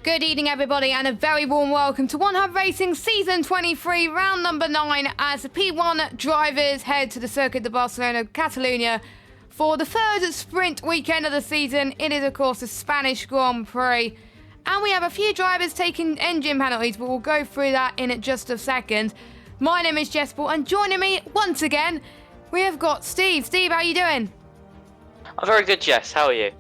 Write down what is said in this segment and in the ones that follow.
Good evening, everybody, and a very warm welcome to One Hub Racing Season 23, round number 9, as the P1 drivers head to the Circuit de Barcelona, Catalonia, for the third sprint weekend of the season. It is, of course, the Spanish Grand Prix, and we have a few drivers taking engine penalties, but we'll go through that in just a second. My name is Jess Ball, and joining me once again, we have got Steve. Steve, how are you doing? I'm very good, Jess. How are you?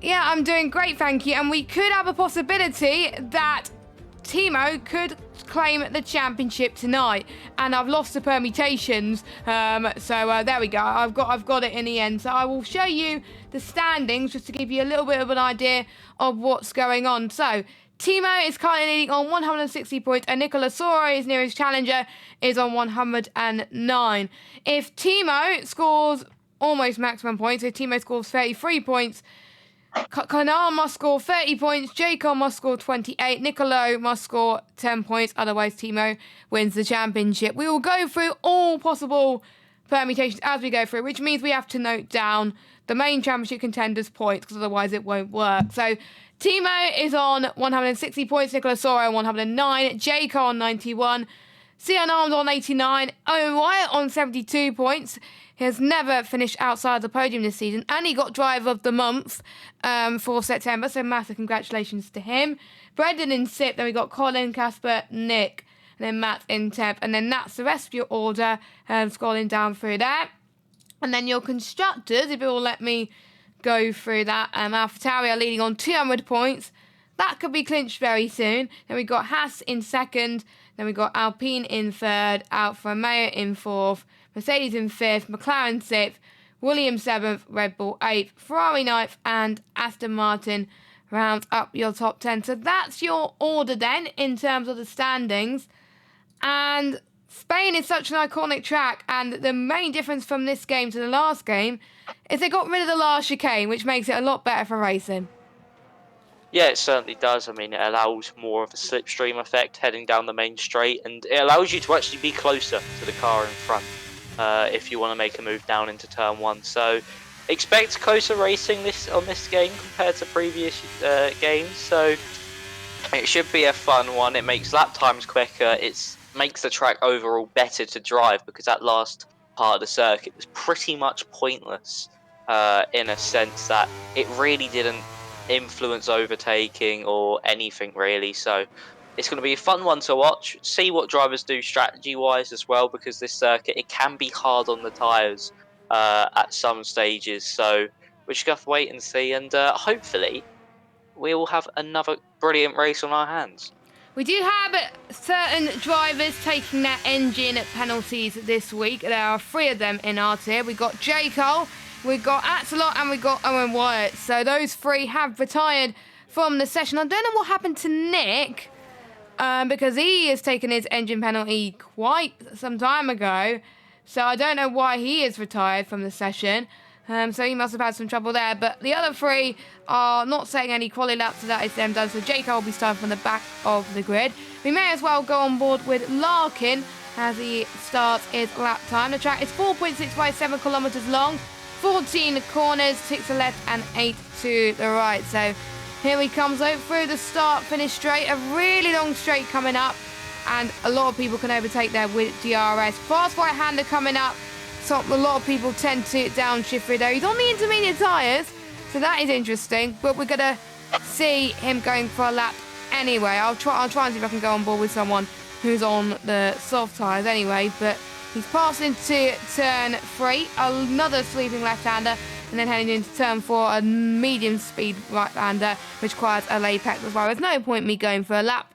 Yeah, I'm doing great, thank you. And we could have a possibility that Timo could claim the championship tonight. And I've lost the permutations, so there we go. I've got it in the end. So I will show you the standings just to give you a little bit of an idea of what's going on. So Timo is currently leading on 160 points, and Nicola Soro, his nearest challenger, is on 109. If Timo scores almost maximum points, if Timo scores 33 points, Kanar must score 30 points, Jacob must score 28, Nicolo must score 10 points, otherwise Timo wins the championship. We will go through all possible permutations as we go through, which means we have to note down the main championship contenders' points, because otherwise it won't work. So Timo is on 160 points, Nicola Soro on 109, Jacob on 91, Cian Arms on 89, Owen Wyatt on 72 points. He has never finished outside the podium this season, and he got Driver of the Month for September, so massive congratulations to him. Brendan in 6th, then we got Colin, Casper, Nick, and then Matt in 10th, and then that's the rest of your order, scrolling down through there. And then your constructors, if it will let me go through that, AlphaTauri are leading on 200 points. That could be clinched very soon. Then we got Haas in 2nd, then we got Alpine in 3rd, Alfa Romeo in 4th, Mercedes in 5th, McLaren 6th, Williams 7th, Red Bull 8th, Ferrari 9th, and Aston Martin rounds up your top 10. So that's your order then in terms of the standings. And Spain is such an iconic track, and the main difference from this game to the last game is they got rid of the last chicane, which makes it a lot better for racing. Yeah, it certainly does. I mean, it allows more of a slipstream effect heading down the main straight, and it allows you to actually be closer to the car in front if you want to make a move down into turn 1. So expect closer racing on this game compared to previous games. So it should be a fun one. It makes lap times quicker. It makes the track overall better to drive, because that last part of the circuit was pretty much pointless in a sense that it really didn't influence overtaking or anything really. So it's going to be a fun one to watch, see what drivers do strategy wise as well, because this circuit, it can be hard on the tyres at some stages. So we just have to wait and see, and hopefully we will have another brilliant race on our hands. We do have certain drivers taking their engine penalties this week. There are 3 of them in our tier. We've got J. Cole, we've got Axelot, and we've got Owen Wyatt. So those 3 have retired from the session. I don't know what happened to Nick, because he has taken his engine penalty quite some time ago. So I don't know why he is retired from the session. So he must have had some trouble there. But the other 3 are not setting any quality laps, so that is them done. So Jacob will be starting from the back of the grid. We may as well go on board with Larkin as he starts his lap time. The track is 4.657 kilometres long, 14 corners, 6 to the left and 8 to the right. So here he comes out through the start-finish straight. A really long straight coming up, and a lot of people can overtake there with DRS. Fast right-hander coming up. So a lot of people tend to downshift through there. He's on the intermediate tyres, so that is interesting. But we're going to see him going for a lap anyway. I'll try and see if I can go on board with someone who's on the soft tyres anyway. But he's passed into turn 3, another sweeping left-hander, and then heading into turn 4, a medium-speed right-hander, which requires a lay pack as well. There's no point me going for a lap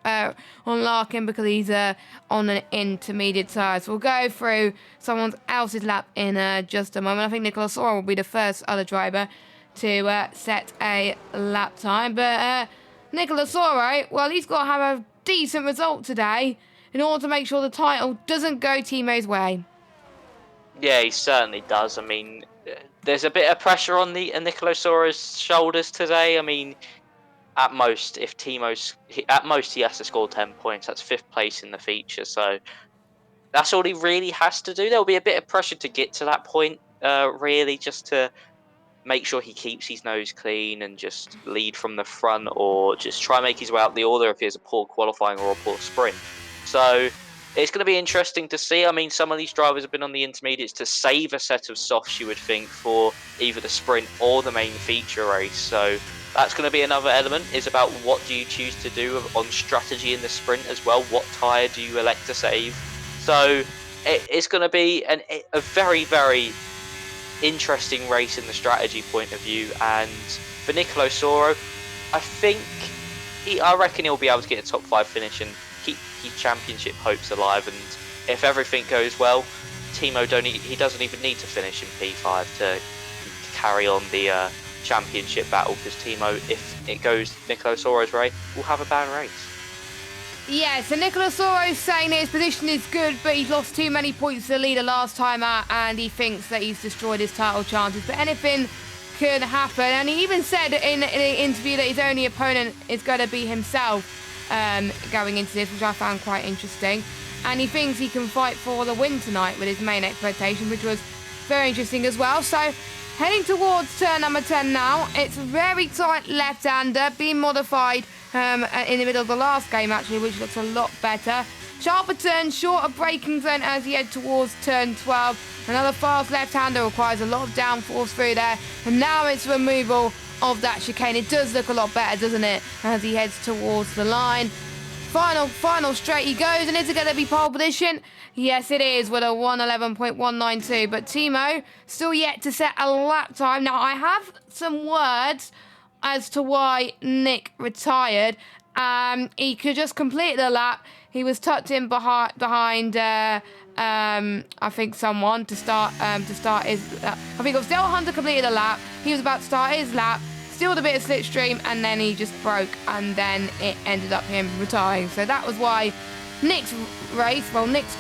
on Larkin, because he's on an intermediate tyre. So we'll go through someone else's lap in just a moment. I think Nicola Soro will be the first other driver to set a lap time. But Nicola Soro, well, he's got to have a decent result today in order to make sure the title doesn't go Timo's way. Yeah, he certainly does. I mean, there's a bit of pressure on the Nicola Soro's shoulders today. I mean, at most, he has to score 10 points. That's 5th place in the feature. So that's all he really has to do. There'll be a bit of pressure to get to that point, really, just to make sure he keeps his nose clean and just lead from the front, or just try and make his way up the order if he has a poor qualifying or a poor sprint. So it's going to be interesting to see. I mean, some of these drivers have been on the intermediates to save a set of softs, you would think, for either the sprint or the main feature race. So that's going to be another element, is about what do you choose to do on strategy in the sprint as well. What tyre do you elect to save? So it's going to be a very, very interesting race in the strategy point of view. And for Nicolo Soro, I reckon he'll be able to get a top 5 finish and keep his championship hopes alive. And if everything goes well, Timo doesn't even need to finish in P5 to carry on the championship battle, because Timo, if it goes Nicolo Soro's way, will have a bad race. Yeah, so Nicolo Soro's saying that his position is good, but he's lost too many points to the leader last time out, and he thinks that he's destroyed his title chances. But anything could happen, and he even said in an interview that his only opponent is going to be himself going into this, which I found quite interesting. And he thinks he can fight for the win tonight with his main expectation, which was very interesting as well. So heading towards turn number 10 now. It's a very tight left-hander, being modified in the middle of the last game, actually, which looks a lot better. Sharper turn, shorter braking zone as you head towards turn 12. Another fast left-hander requires a lot of downforce through there. And now it's removal of that chicane. It does look a lot better, doesn't it, as he heads towards the line. Final straight he goes, and is it going to be pole position? Yes, it is, with a 1:11.192. But Timo still yet to set a lap time. Now, I have some words as to why Nick retired. He could just complete the lap. He was tucked in behind I think someone to start his. I think it was Dale Hunter completed the lap. He was about to start his lap. Still a bit of slipstream, and then he just broke, and then it ended up him retiring. So that was why Nick's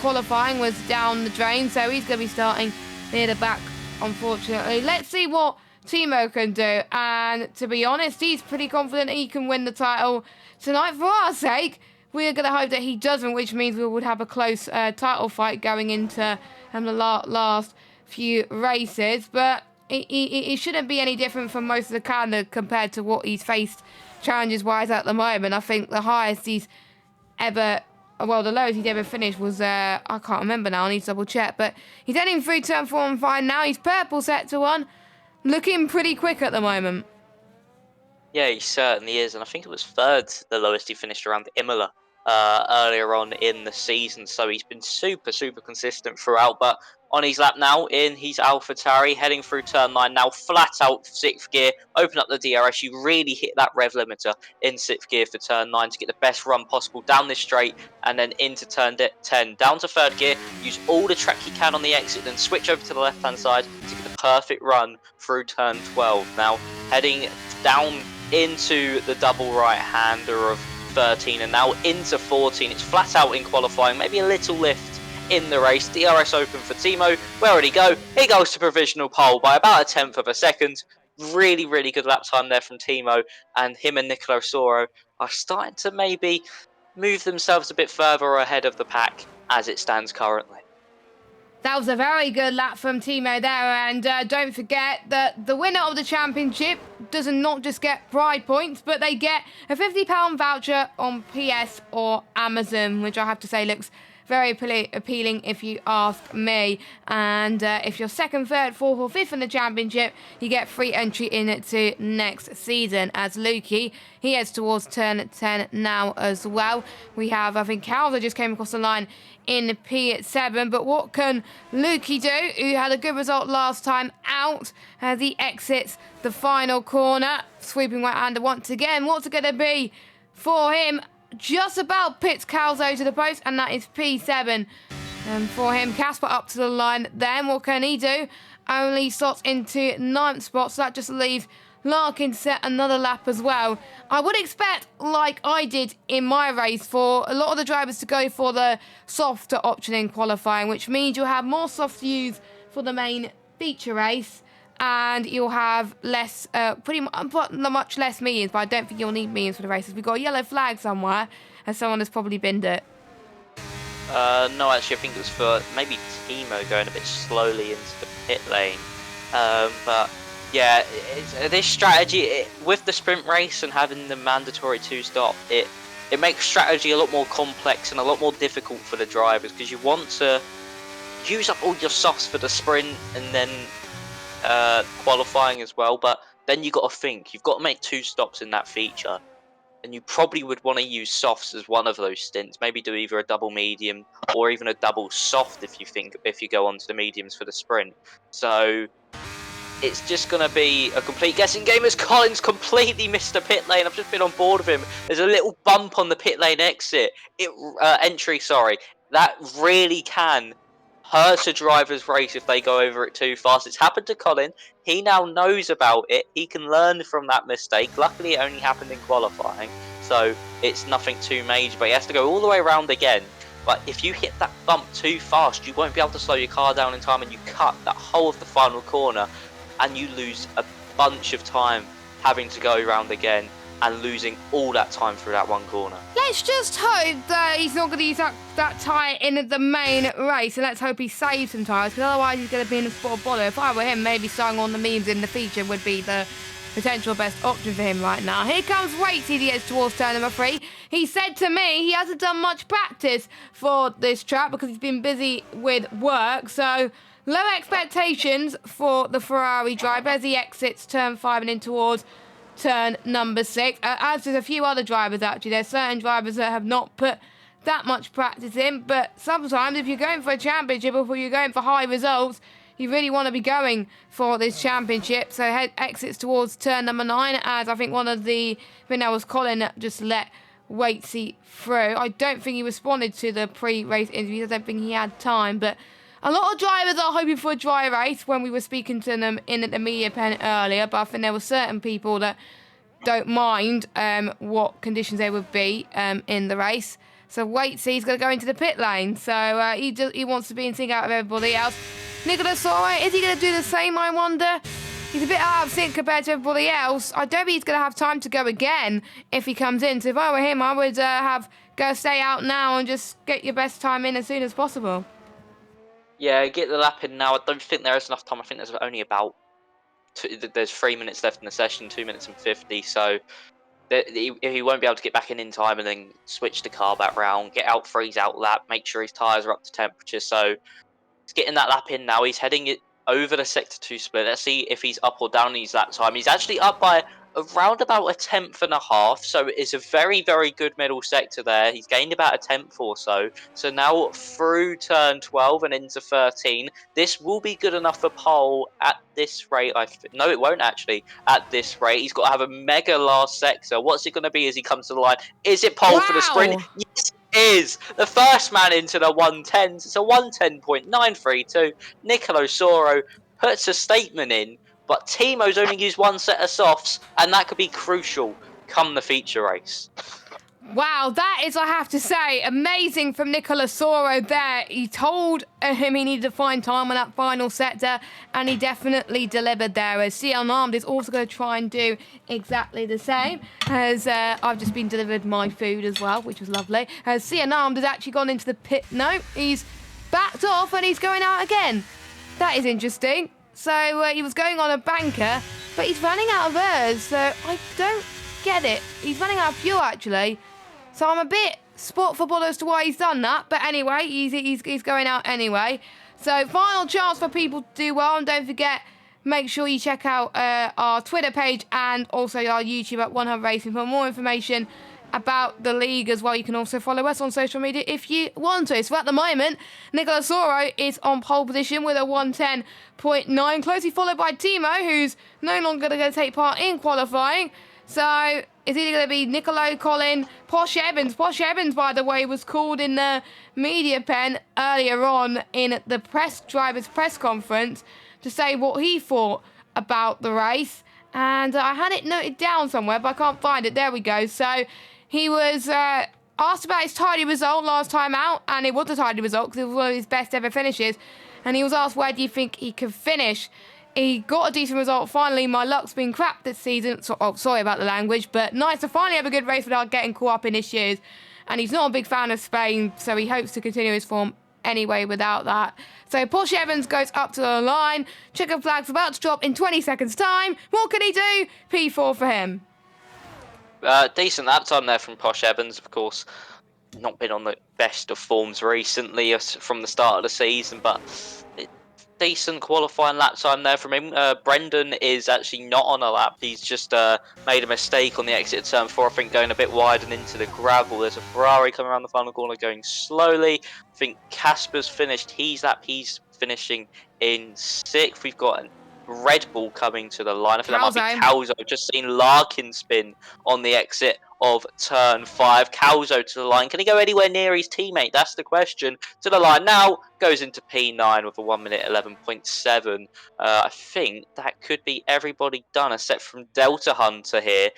qualifying was down the drain, so he's going to be starting near the back, unfortunately. Let's see what Timo can do, and to be honest, he's pretty confident he can win the title tonight. For our sake, we're going to hope that he doesn't, which means we would have a close title fight going into the last few races, but it shouldn't be any different from most of the calendar compared to what he's faced challenges-wise at the moment. I think the highest he's ever, well, the lowest he'd ever finished was, I can't remember now, I need to double check, but he's heading through turn 4 and 5 now. He's purple set to 1, looking pretty quick at the moment. Yeah, he certainly is, and I think it was third, the lowest he finished around Imola earlier on in the season, so he's been super consistent throughout. But on his lap now in his AlphaTauri, heading through turn 9 now, flat out 6th gear, open up the DRS, you really hit that rev limiter in 6th gear for turn 9 to get the best run possible down this straight, and then into turn 10, down to 3rd gear, use all the track you can on the exit, then switch over to the left hand side to get the perfect run through turn 12. Now heading down into the double right hander of 13 and now into 14. It's flat out in qualifying, maybe a little lift in the race. DRS open for Timo. Where would he go? He goes to provisional pole by about 1/10 of a second. Really good lap time there from Timo, and him and Nicolo Soro are starting to maybe move themselves a bit further ahead of the pack as it stands currently. That was a very good lap from Timo there, and don't forget that the winner of the championship does not just get pride points, but they get a £50 voucher on PS or Amazon, which I have to say looks very appealing if you ask me. And if you're 2nd, 3rd, 4th or 5th in the championship, you get free entry into next season. As Lukey, he heads towards turn 10 now as well. We have, I think, Calza just came across the line in P7, but what can Lukey do, who had a good result last time out, as he exits the final corner, sweeping right-hander once again? What's it going to be for him? Just about pits Calzo to the post, and that is P7 for him. Casper up to the line then. What can he do? Only slots into 9th spot, so that just leaves Larkin to set another lap as well. I would expect, like I did in my race, for a lot of the drivers to go for the softer option in qualifying, which means you'll have more softs to use for the main feature race, and you'll have less, much less mediums, but I don't think you'll need mediums for the races. We've got a yellow flag somewhere, and someone has probably binned it. No, actually, I think it was for maybe Timo going a bit slowly into the pit lane. But Yeah, this strategy with the sprint race and having the mandatory 2-stop, it makes strategy a lot more complex and a lot more difficult for the drivers, because you want to use up all your softs for the sprint and then qualifying as well. But then you got to think you've got to make 2 stops in that feature, and you probably would want to use softs as one of those stints. Maybe do either a double medium or even a double soft if you go on to the mediums for the sprint. So it's just going to be a complete guessing game as Collins completely missed the pit lane. I've just been on board with him. There's a little bump on the pit lane entry. Sorry, that really can hurt a driver's race if they go over it too fast. It's happened to Colin. He now knows about it. He can learn from that mistake. Luckily, it only happened in qualifying, so it's nothing too major. But he has to go all the way around again. But if you hit that bump too fast, you won't be able to slow your car down in time, and you cut that whole of the final corner, and you lose a bunch of time having to go around again and losing all that time through that one corner. Let's just hope that he's not going to use that tyre in the main race, and let's hope he saves some tyres, because otherwise he's going to be in a spot of bother. If I were him, maybe starting on the memes in the feature would be the potential best option for him right now. Here comes Waits as he heads towards turn number 3. He said to me he hasn't done much practice for this track because he's been busy with work, so low expectations for the Ferrari driver as he exits turn 5 and in towards turn number 6. As there's a few other drivers, actually. There's certain drivers that have not put that much practice in, but sometimes if you're going for a championship or if you're going for high results, you really want to be going for this championship. So exits towards turn number 9, as I think that was Colin that just let Waitsy through. I don't think he responded to the pre-race interviews. I don't think he had time, but a lot of drivers are hoping for a dry race when we were speaking to them in the media pen earlier, but I think there were certain people that don't mind what conditions there would be in the race. So Waitsy's going to go into the pit lane, so he wants to be in sync out of everybody else. Nicolas Soro, is he going to do the same, I wonder? He's a bit out of sync compared to everybody else. I don't think he's going to have time to go again if he comes in. So if I were him, I would stay out now and just get your best time in as soon as possible. Yeah, get the lap in now. I don't think there is enough time. I think there's only about there's 3 minutes left in the session, 2 minutes and 50. So he won't be able to get back in time and then switch the car back round, get out, freeze out lap, make sure his tyres are up to temperature. So he's getting that lap in now. He's heading it over the sector 2 split. Let's see if he's up or down in his lap time. He's actually up by around about 1.5 tenths, so it's a very, very good middle sector there. He's gained about 1 tenth or so. So now through turn 12 and into 13, this will be good enough for pole at this rate. No, it won't actually at this rate. He's got to have a mega last sector. What's it going to be as he comes to the line? Is it pole for the sprint? Yes, it is. The first man into the 110s. It's a 110.932. Nicolo Soro puts a statement in, but Timo's only used 1 set of softs, and that could be crucial come the feature race. Wow, that is, I have to say, amazing from Nicola Soro there. He told him he needed to find time on that final sector, and he definitely delivered there. As Sion Armed is also going to try and do exactly the same, as I've just been delivered my food as well, which was lovely. As Sion Armed has actually gone into the pit. No, he's backed off and he's going out again. That is interesting. So he was going on a banker, but he's running out of airs, so I don't get it. He's running out of fuel, actually. So I'm a bit spot for ball as to why he's done that. But anyway, he's going out anyway. So final chance for people to do well. And don't forget, make sure you check out our Twitter page and also our YouTube at 100 Racing for more information about the league as well. You can also follow us on social media if you want to. So at the moment, Nicola Soro is on pole position with a 110.9, closely followed by Timo, who's no longer going to take part in qualifying. So it's either going to be Nicolo, Colin, Posh Evans. Posh Evans, by the way, was called in the media pen earlier on in the driver's press conference to say what he thought about the race. And I had it noted down somewhere, but I can't find it. There we go. So he was asked about his tidy result last time out, and it was a tidy result because it was one of his best ever finishes. And he was asked, where do you think he could finish? He got a decent result finally. My luck's been crap this season. Sorry about the language, but nice to finally have a good race without getting caught up in issues. And he's not a big fan of Spain, so he hopes to continue his form anyway without that. So Posh Evans goes up to the line. Checker flag's about to drop in 20 seconds time. What can he do? P4 for him. Decent lap time there from Posh Evans, of course. Not been on the best of forms recently from the start of the season, but decent qualifying lap time there from him. Brendan is actually not on a lap. He's just made a mistake on the exit of turn 4, I think, going a bit wide and into the gravel. There's a Ferrari coming around the final corner going slowly. I think Casper's finished his lap. He's finishing in 6th. We've got a Red Bull coming to the line. I think that might be Calzo. I've just seen Larkin spin on the exit of turn 5. Calzo to the line. Can he go anywhere near his teammate? That's the question. To the line now. Goes into P9 with a 1 minute 11.7. I think that could be everybody done except from Delta Hunter here.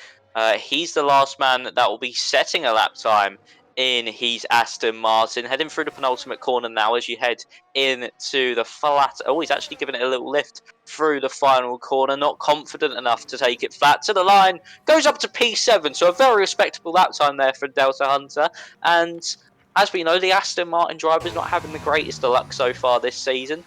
He's the last man that will be setting a lap time in his Aston Martin, heading through the penultimate corner now as you head into the flat. Oh, he's actually giving it a little lift through the final corner, not confident enough to take it flat to the line, goes up to P7, so a very respectable lap time there for Delta Hunter. And as we know, the Aston Martin driver's not having the greatest of luck so far this season.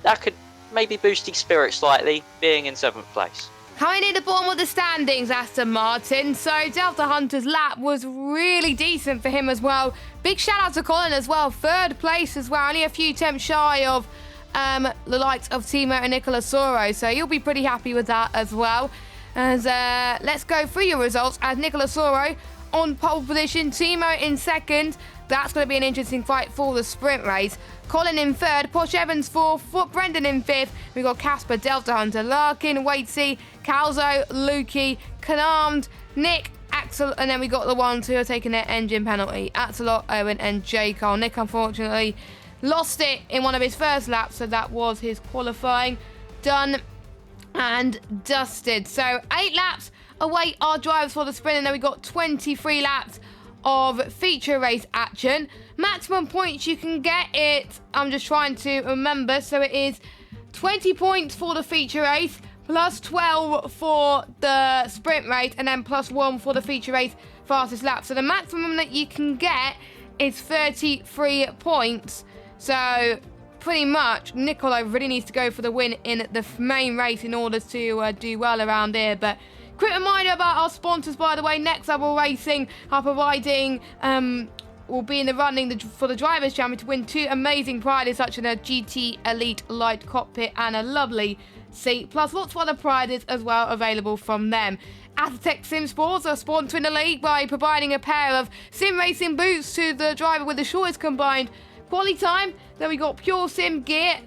That could maybe boost his spirit slightly, being in 7th place. Coming in the bottom of the standings, Aston Martin. So Delta Hunter's lap was really decent for him as well. Big shout out to Colin as well. 3rd place as well. Only a few tenths shy of the likes of Timo and Nicola Soro. So you'll be pretty happy with that as well. As let's go through your results. As Nicola Soro on pole position, Timo in 2nd. That's going to be an interesting fight for the sprint race. Colin in 3rd, Posh Evans 4th, Brendan in 5th. We've got Casper, Delta Hunter, Larkin, Waitsy, Calzo, Lukey, Canarmed, Nick, Axel, and then we got the ones who are taking their engine penalty. Axelot, Owen, and J. Cole. Nick, unfortunately, lost it in one of his first laps, so that was his qualifying. Done and dusted. So 8 laps await our drivers for the sprint, and then we got 23 laps of feature race action. Maximum points you can get it, I'm just trying to remember, so it is 20 points for the feature race, plus 12 for the sprint race, and then plus 1 for the feature race fastest lap. So the maximum that you can get is 33 points. So pretty much Nicola really needs to go for the win in the main race in order to do well around here. But quick reminder about our sponsors, by the way. Next Level Racing are providing, will be in the running for the Drivers' Championship to win 2 amazing prizes, such as a GT Elite Light Cockpit and a lovely seat, plus lots of other prizes as well available from them. Athetech Sim Sports are sponsoring the league by providing a pair of sim racing boots to the driver with the shortest combined quality time. Then we got Pure Sim Gear.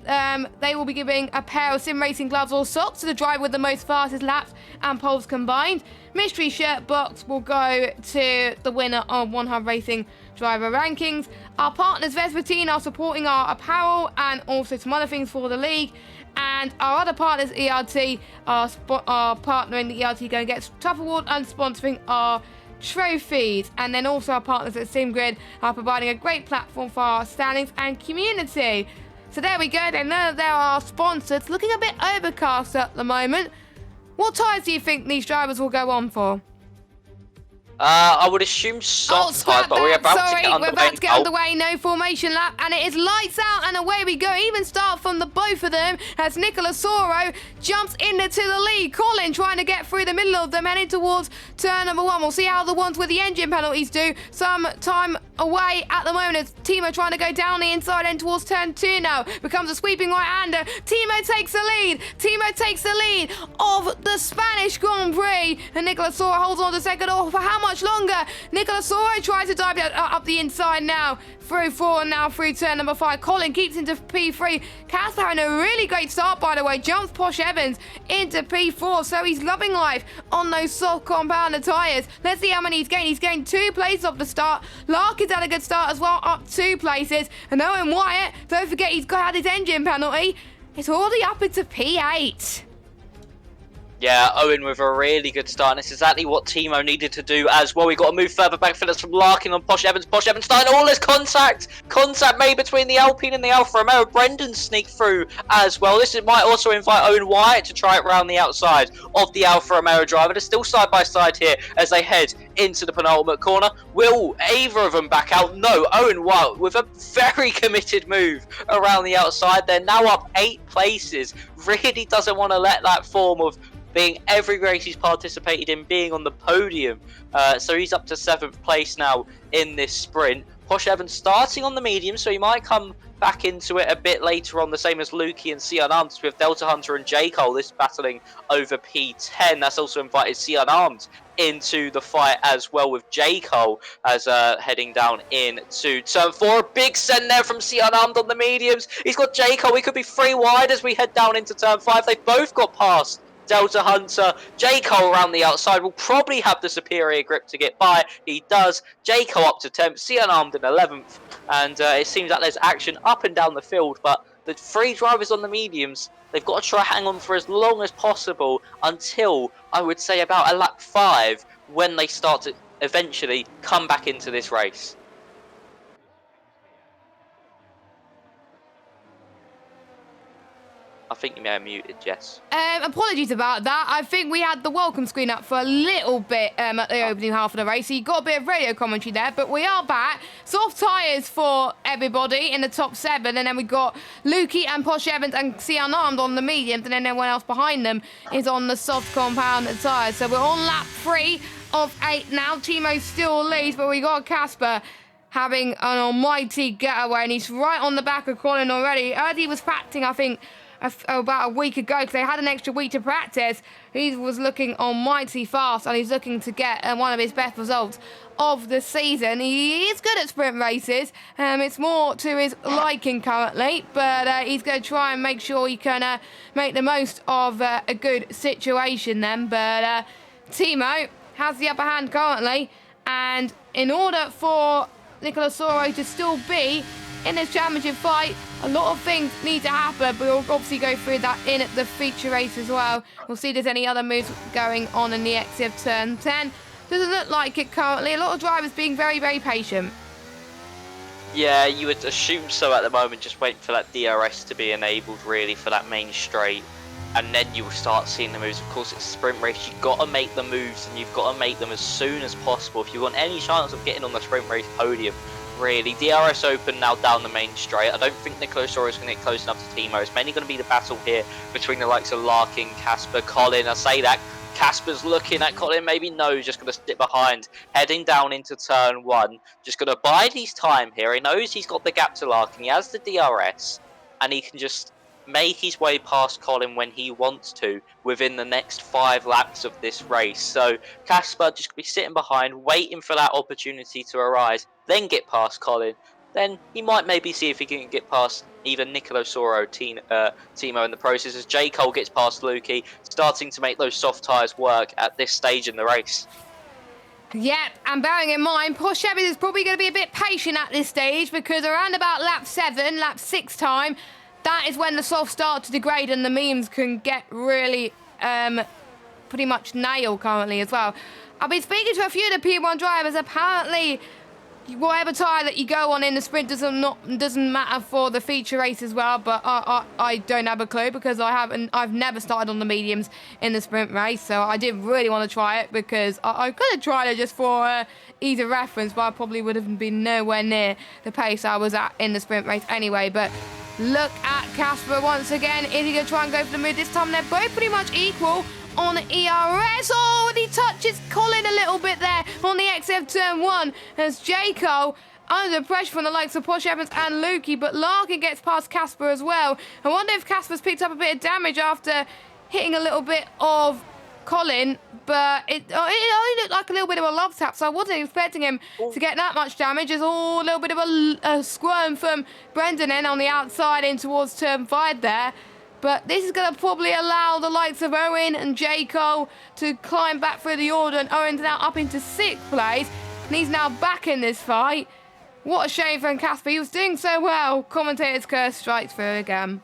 They will be giving a pair of sim racing gloves or socks to the driver with the most fastest laps and poles combined. Mystery shirt box will go to the winner of One Hub Racing driver rankings. Our partners Vespertine are supporting our apparel and also some other things for the league. And our other partners, ERT, are partnering the ERT Go and Get Tough Award and sponsoring our trophies. And then also our partners at SimGrid are providing a great platform for our standings and community. So there we go, then there are our sponsors. Looking a bit overcast at the moment. What tyres do you think these drivers will go on for? I would assume soft tyres, but we're about to get underway. No formation lap, and it is lights out, and away we go. Even start from the both of them as Nicola Soro jumps into the lead. Colin trying to get through the middle of them, heading towards turn number 1. We'll see how the ones with the engine penalties do. Some time away at the moment as Timo trying to go down the inside end towards turn 2 now. Becomes a sweeping right-hander. Timo takes the lead. Timo takes the lead of the Spanish Grand Prix. And Nicola Soro holds on to second. Oh, for how much longer? Nicola Soro tries to dive up the inside now. Through 4 and now through turn number 5. Colin keeps into P3. Casper having a really great start, by the way. Jumps Posh Evans into P4. So he's loving life on those soft compounder tyres. Let's see how many he's gained. He's gained 2 places off the start. Larkin's had a good start as well, up 2 places. And Owen Wyatt, don't forget he's had his engine penalty. It's already up into P8. Yeah, Owen with a really good start, and it's exactly what Timo needed to do as well. We got to move further back. Phillips from Larkin on Posh Evans. Posh Evans starting all this contact made between the Alpine and the Alfa Romeo. Brendan sneaked through as well. This might also invite Owen Wyatt to try it round the outside of the Alfa Romeo driver. They're still side by side here as they head into the penultimate corner. Will either of them back out? No. Owen Wyatt with a very committed move around the outside. They're now up 8 places. Really doesn't want to let that form of being every race he's participated in, being on the podium. So he's up to 7th place now in this sprint. Posh Evans starting on the medium, so he might come back into it a bit later on, the same as Lukey and Sion Arms, with Delta Hunter and J. Cole, this battling over P10. That's also invited Sion Arms into the fight as well, with J. Cole as heading down into turn 4. A big send there from Sion Arms on the mediums. He's got J. Cole. We could be 3 wide as we head down into turn 5. They've both got past Delta Hunter. J. Cole around the outside will probably have the superior grip to get by. He does. J. Cole up to 10th, Sion Armed in 11th. And it seems like there's action up and down the field, but the 3 drivers on the mediums, they've got to try hang on for as long as possible until, I would say, about a lap 5, when they start to eventually come back into this race. I think you may have muted, Jess. Apologies about that. I think we had the welcome screen up for a little bit at the opening half of the race, so you got a bit of radio commentary there, but we are back. Soft tyres for everybody in the top 7, and then we got Lukey and Posh Evans and Sion Armed on the mediums, and then everyone else behind them is on the soft compound tyres. So we're on lap 3 of 8 now. Timo still leads, but we got Casper having an almighty getaway, and he's right on the back of Colin already. He was practicing, I think, about a week ago, because they had an extra week to practice. He was looking almighty fast, and he's looking to get one of his best results of the season. He is good at sprint races. It's more to his liking currently, but he's going to try and make sure he can make the most of a good situation then. But Timo has the upper hand currently, and in order for Nicola Soro to still be in this championship fight, a lot of things need to happen, but we'll obviously go through that in the feature race as well. We'll see if there's any other moves going on in the exit of turn 10. Doesn't look like it currently. A lot of drivers being very, very patient. Yeah, you would assume so at the moment, just waiting for that DRS to be enabled really for that main straight, and then you will start seeing the moves. Of course, it's a sprint race. You've got to make the moves, and you've got to make them as soon as possible if you want any chance of getting on the sprint race podium. Really, DRS open now down the main straight. I don't think Nicola Soro is going to get close enough to Timo. It's mainly going to be the battle here between the likes of Larkin, Casper, Colin. I say that Casper's looking at Colin, maybe no, just going to sit behind, heading down into turn 1. Just going to bide his time here. He knows he's got the gap to Larkin. He has the DRS, and he can just make his way past Colin when he wants to within the next 5 laps of this race. So Casper just going to be sitting behind, waiting for that opportunity to arise, then get past Colin. Then he might maybe see if he can get past either Nicola Soro or Timo in the process, as J. Cole gets past Lukey, starting to make those soft tyres work at this stage in the race. Yep, and bearing in mind, Posh Evans is probably going to be a bit patient at this stage, because around about lap 7, lap 6 time, that is when the softs start to degrade and the memes can get really pretty much nailed currently as well. I've been speaking to a few of the P1 drivers. Apparently, whatever tyre that you go on in the sprint doesn't matter for the feature race as well, but I don't have a clue, because I've never started on the mediums in the sprint race, so I didn't really want to try it, because I could have tried it just for ease of reference, but I probably would have been nowhere near the pace I was at in the sprint race anyway. But look at Casper once again. Is he going to try and go for the move this time? They're both pretty much equal on ERS. Oh, and he touches Colin a little bit there on the exit of turn 1 as J. Cole under pressure from the likes of Posh Evans and Lukey, but Larkin gets past Casper as well. I wonder if Casper's picked up a bit of damage after hitting a little bit of Colin, but it only looked like a little bit of a love tap, so I wasn't expecting him to get that much damage. There's a little bit of a squirm from Brendan in on the outside in towards turn 5 there. But this is going to probably allow the likes of Owen and J. Cole to climb back through the order, and Owen's now up into 6th place, and he's now back in this fight. What a shame for Casper. He was doing so well. Commentator's curse strikes through again.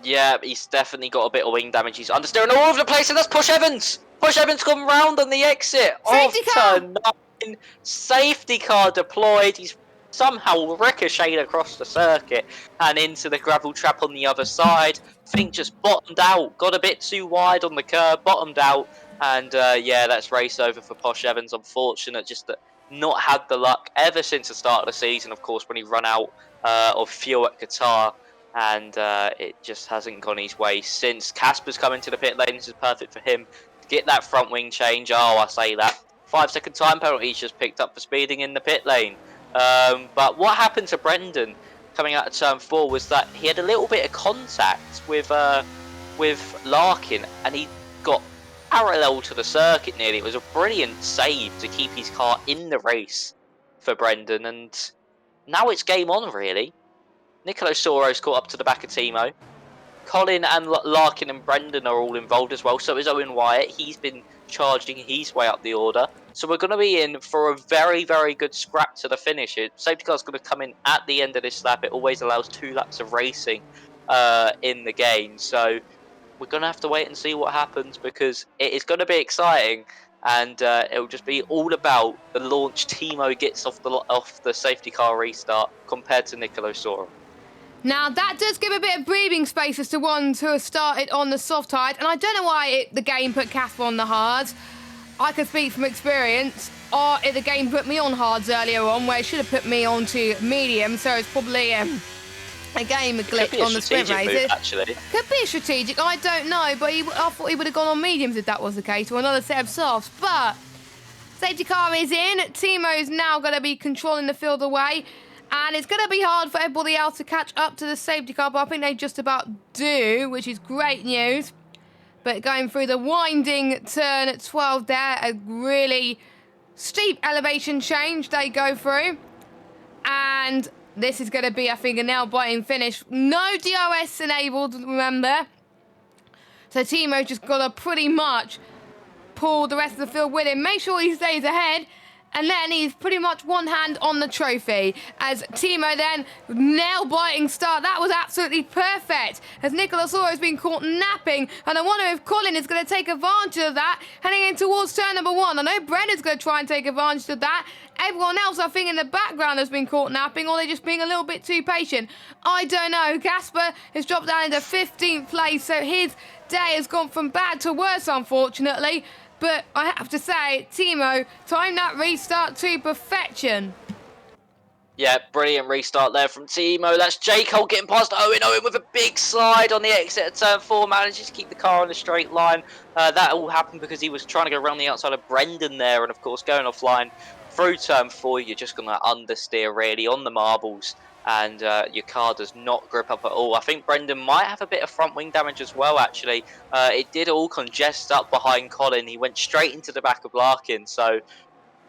Yeah, he's definitely got a bit of wing damage. He's understeering all over the place, and that's Push Evans. Push Evans gone round on the exit of Safety car! turn 9. Safety car deployed. He's somehow ricocheted across the circuit and into the gravel trap on the other side. Think just bottomed out, got a bit too wide on the curb, bottomed out, and yeah, that's race over for Posh Evans. Unfortunate, just that not had the luck ever since the start of the season. Of course, when he run out of fuel at Qatar. And it just hasn't gone his way since. Casper's come into the pit lane. This is perfect for him to get that front wing change. Oh, I say that. 5-second time penalty he's just picked up for speeding in the pit lane. But what happened to Brendan coming out of turn 4 was that he had a little bit of contact with Larkin, and he got parallel to the circuit nearly. It was a brilliant save to keep his car in the race for Brendan, and now it's game on, really. Nicolo Soro's caught up to the back of Timo. Colin and Larkin and Brendan are all involved as well. So is Owen Wyatt. He's been charging his way up the order. So we're going to be in for a very, very good scrap to the finish. Safety car's going to come in at the end of this lap. It always allows 2 laps of racing in the game. So we're going to have to wait and see what happens, because it is going to be exciting. And it'll just be all about the launch Timo gets off the safety car restart compared to Nicolo Soro. Now, that does give a bit of breathing space as to ones who have started on the soft hard, and I don't know why the game put Casper on the hards. I can speak from experience. The game put me on hards earlier on, where it should have put me onto medium, so it's probably a game glitch on the sprint races. Actually, could be a strategic, I don't know, but I thought he would have gone on mediums if that was the case, or another set of softs. But safety car is in. Timo's now going to be controlling the field away. And it's going to be hard for everybody else to catch up to the safety car, but I think they just about do, which is great news. But going through the winding turn 12 there, a really steep elevation change they go through. And this is going to be, I think, a nail-biting finish. No DRS enabled, remember. So Timo just got to pretty much pull the rest of the field with him. Make sure he stays ahead. And then he's pretty much one hand on the trophy. As Timo then, nail-biting start. That was absolutely perfect. As Nicolas Oro has been caught napping. And I wonder if Colin is going to take advantage of that, heading in towards turn number 1. I know Brendan's going to try and take advantage of that. Everyone else, I think, in the background has been caught napping, or they're just being a little bit too patient. I don't know. Casper has dropped down into 15th place, so his day has gone from bad to worse, unfortunately. But I have to say, Timo timed that restart to perfection. Yeah, brilliant restart there from Timo. That's J. Cole getting past Owen. Owen with a big slide on the exit at turn 4. Manages to keep the car on a straight line. That all happened because he was trying to go around the outside of Brendan there. And, of course, going offline through turn 4, you're just going to understeer, really, on the marbles. And your car does not grip up at all. I think Brendan might have a bit of front wing damage as well, actually. It did all congest up behind Colin. He went straight into the back of Larkin. So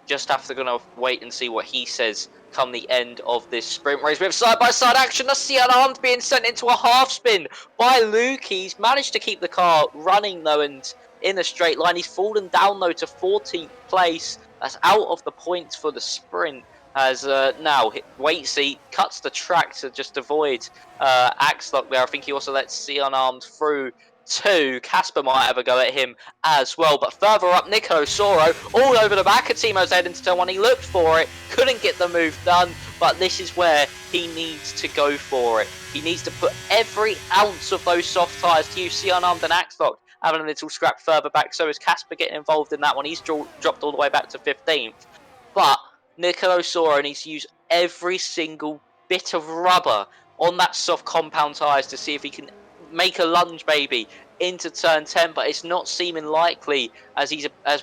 just have to gonna wait and see what he says come the end of this sprint race. We have side-by-side action. That's the Armed being sent into a half spin by Luke. He's managed to keep the car running, though, and in a straight line. He's fallen down, though, to 14th place. That's out of the points for the sprint. As now Waitsy cuts the track to just avoid Axlock there. I think he also lets See Unarmed through too. Casper might have a go at him as well. But further up, Nico Soro all over the back of Timo's head into turn 1. He looked for it, couldn't get the move done. But this is where he needs to go for it. He needs to put every ounce of those soft tyres to use See Unarmed and Axlock having a little scrap further back. So is Casper getting involved in that one. He's dropped all the way back to 15th. But Nicolo Soro needs to use every single bit of rubber on that soft compound tyres to see if he can make a lunge, maybe, into turn 10. But it's not seeming likely as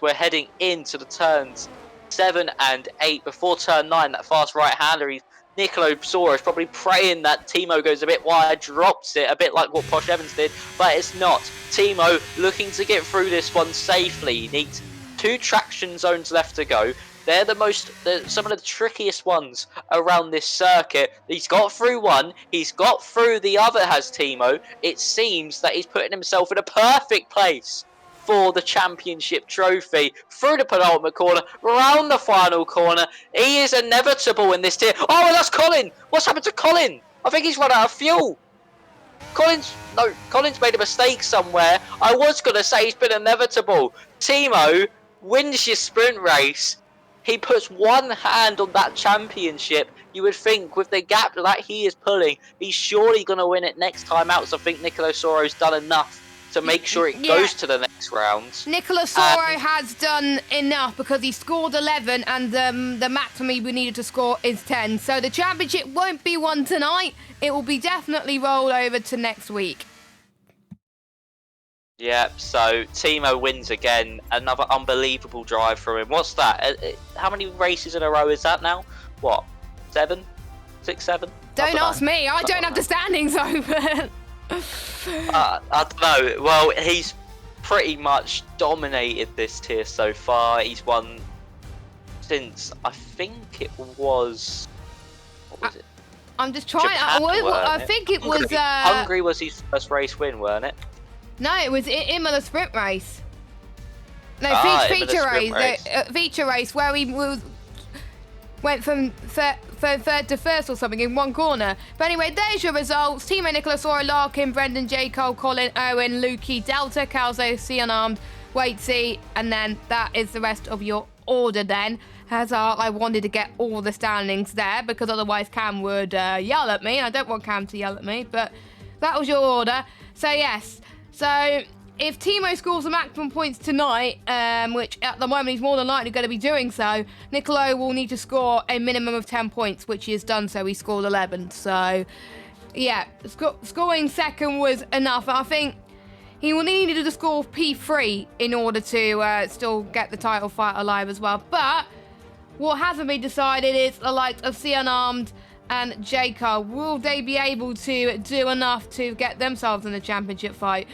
we're heading into the turns 7 and 8 before turn 9. That fast right-hander, Nicolo Soro is probably praying that Timo goes a bit wide, drops it, a bit like what Posh Evans did, but it's not. Timo looking to get through this one safely. He needs 2 traction zones left to go. They're some of the trickiest ones around this circuit. He's got through one. He's got through the other, has Timo. It seems that he's putting himself in a perfect place for the championship trophy. Through the penultimate corner, round the final corner. He is inevitable in this tier. Oh, and that's Colin. What's happened to Colin? I think he's run out of fuel. Colin's made a mistake somewhere. I was going to say it's been inevitable. Timo wins your sprint race. He puts one hand on that championship. You would think with the gap that he is pulling, he's surely going to win it next time out. So I think Nicolo Soro's done enough to make sure it goes to the next round. Nicolo Soro has done enough because he scored 11 and the maximum we needed to score is 10. So the championship won't be won tonight. It will be definitely rolled over to next week. Yeah, so Timo wins again. Another unbelievable drive from him. What's that? How many races in a row is that now? What? 7? 6, 7? Don't ask me. I don't have the standings open. I don't know. Well, he's pretty much dominated this tier so far. He's won since, I think it was... What was it? I'm just trying... Japan, I think it was... Hungary was his first race win, weren't it? No, it was Imola sprint race. No, feature race. Feature race where we went from third to first or something in one corner. But anyway, there's your results. Timo, Nicolo Soro, Larkin, Brendan, J. Cole, Colin, Owen, Lukey, Delta, Calzo, C Unarmed, Waitsy, and then that is the rest of your order then. As I wanted to get all the standings there because otherwise Cam would yell at me. I don't want Cam to yell at me, but that was your order. So yes. So if Timo scores the maximum points tonight, which at the moment he's more than likely going to be doing so, Nicolo will need to score a minimum of 10 points, which he has done so. He scored 11. So, yeah, scoring second was enough. I think he will need to score P3 in order to still get the title fight alive as well. But what hasn't been decided is the likes of C Unarmed and Jacob. Will they be able to do enough to get themselves in the championship fight?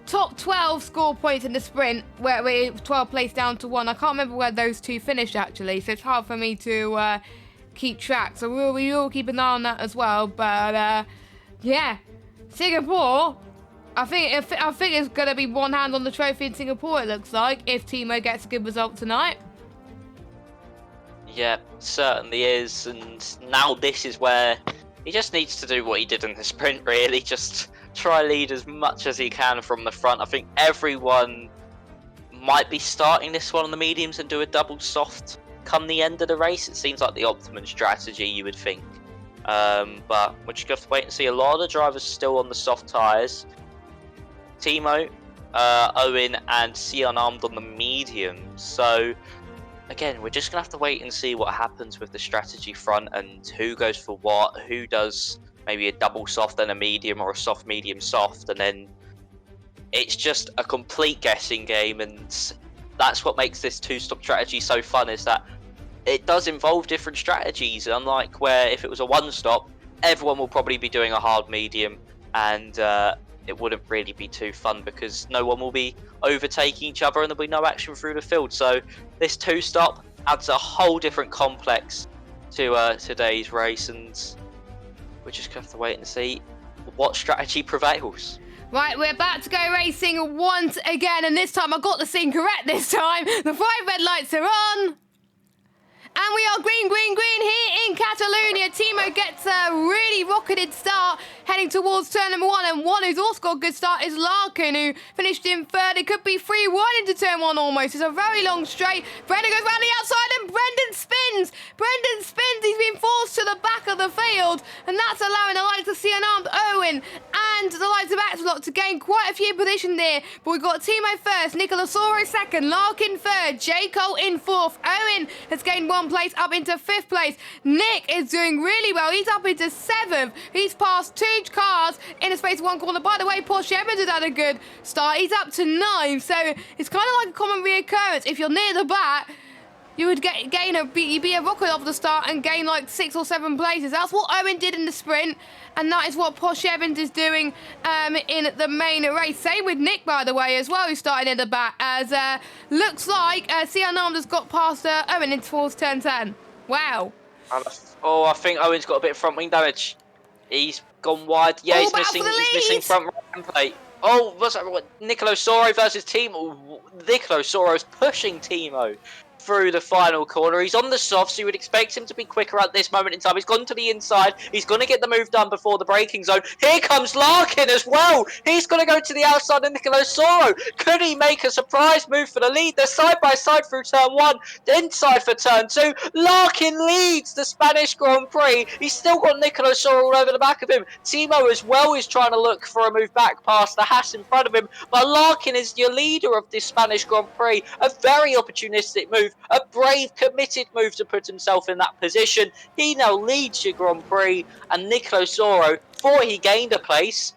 Top 12 score points in the sprint, where we're 12 placed down to 1. I can't remember where those two finished actually, so it's hard for me to keep track. So we will keep an eye on that as well. But yeah, Singapore. I think it's gonna be one hand on the trophy in Singapore. It looks like if Timo gets a good result tonight. Yeah, certainly is, and now this is where he just needs to do what he did in the sprint, really. Just try lead as much as he can from the front. I think everyone might be starting this one on the mediums and do a double soft come the end of the race. It seems like the optimum strategy, you would think. But we're just going to have to wait and see. A lot of the drivers still on the soft tyres. Timo, Owen and C Unarmed on the mediums. So again, we're just going to have to wait and see what happens with the strategy front and who goes for what, who does maybe a double soft and a medium or a soft, medium, soft. And then it's just a complete guessing game. And that's what makes this two-stop strategy so fun, is that it does involve different strategies. Unlike where if it was a one-stop, everyone will probably be doing a hard medium and it wouldn't really be too fun because no one will be overtaking each other and there'll be no action through the field. So this two-stop adds a whole different complex to today's race, and we're just going to have to wait and see what strategy prevails. Right, we're about to go racing once again, and this time I got the scene correct this time. The 5 red lights are on. And we are green, green, green here in Catalonia. Timo gets a really rocketed start heading towards turn number 1. And one who's also got a good start is Larkin, who finished in third. It could be 3-1 into turn 1 almost. It's a very long straight. Brendan goes round the outside and Brendan spins. Brendan spins. He's been forced to the back of the field. And that's allowing the likes of C Unarmed, Owen and the likes of Axelot to gain quite a few positions there. But we've got Timo first, Nicolo Soro second, Larkin third, J. Cole in fourth. Owen has gained 1 place up into 5th place. Nick is doing really well. He's up into 7th. He's passed 2 cars in a space of 1 corner. By the way, Porsche Evans has had a good start. He's up to 9. So it's kind of like a common reoccurrence. If you're near the back, you would you'd be a rocket off the start and gain like 6 or 7 places. That's what Owen did in the sprint, and that is what Porsche Evans is doing in the main race. Same with Nick, by the way, as well, who started in the back, as looks like C Unarmed has got past Owen in towards turn 10. Wow. Oh, I think Owen's got a bit of front wing damage. He's gone wide. Yeah, he's missing front right plate. Oh, what's that? Nicolo Soro versus Timo. Nicolo Soro's pushing Timo. through the final corner. He's on the soft, so you would expect him to be quicker at this moment in time. He's gone to the inside. He's going to get the move done before the braking zone. Here comes Larkin as well. He's going to go to the outside of Nicolosoro. Could he make a surprise move for the lead? They're side by side through turn 1, inside for turn 2. Larkin leads the Spanish Grand Prix. He's still got Nicolosoro all over the back of him. Timo as well is trying to look for a move back past the Haas in front of him. But Larkin is your leader of this Spanish Grand Prix. A very opportunistic move. A brave, committed move to put himself in that position. He now leads your Grand Prix, and Nicolas Soro, before he gained a place,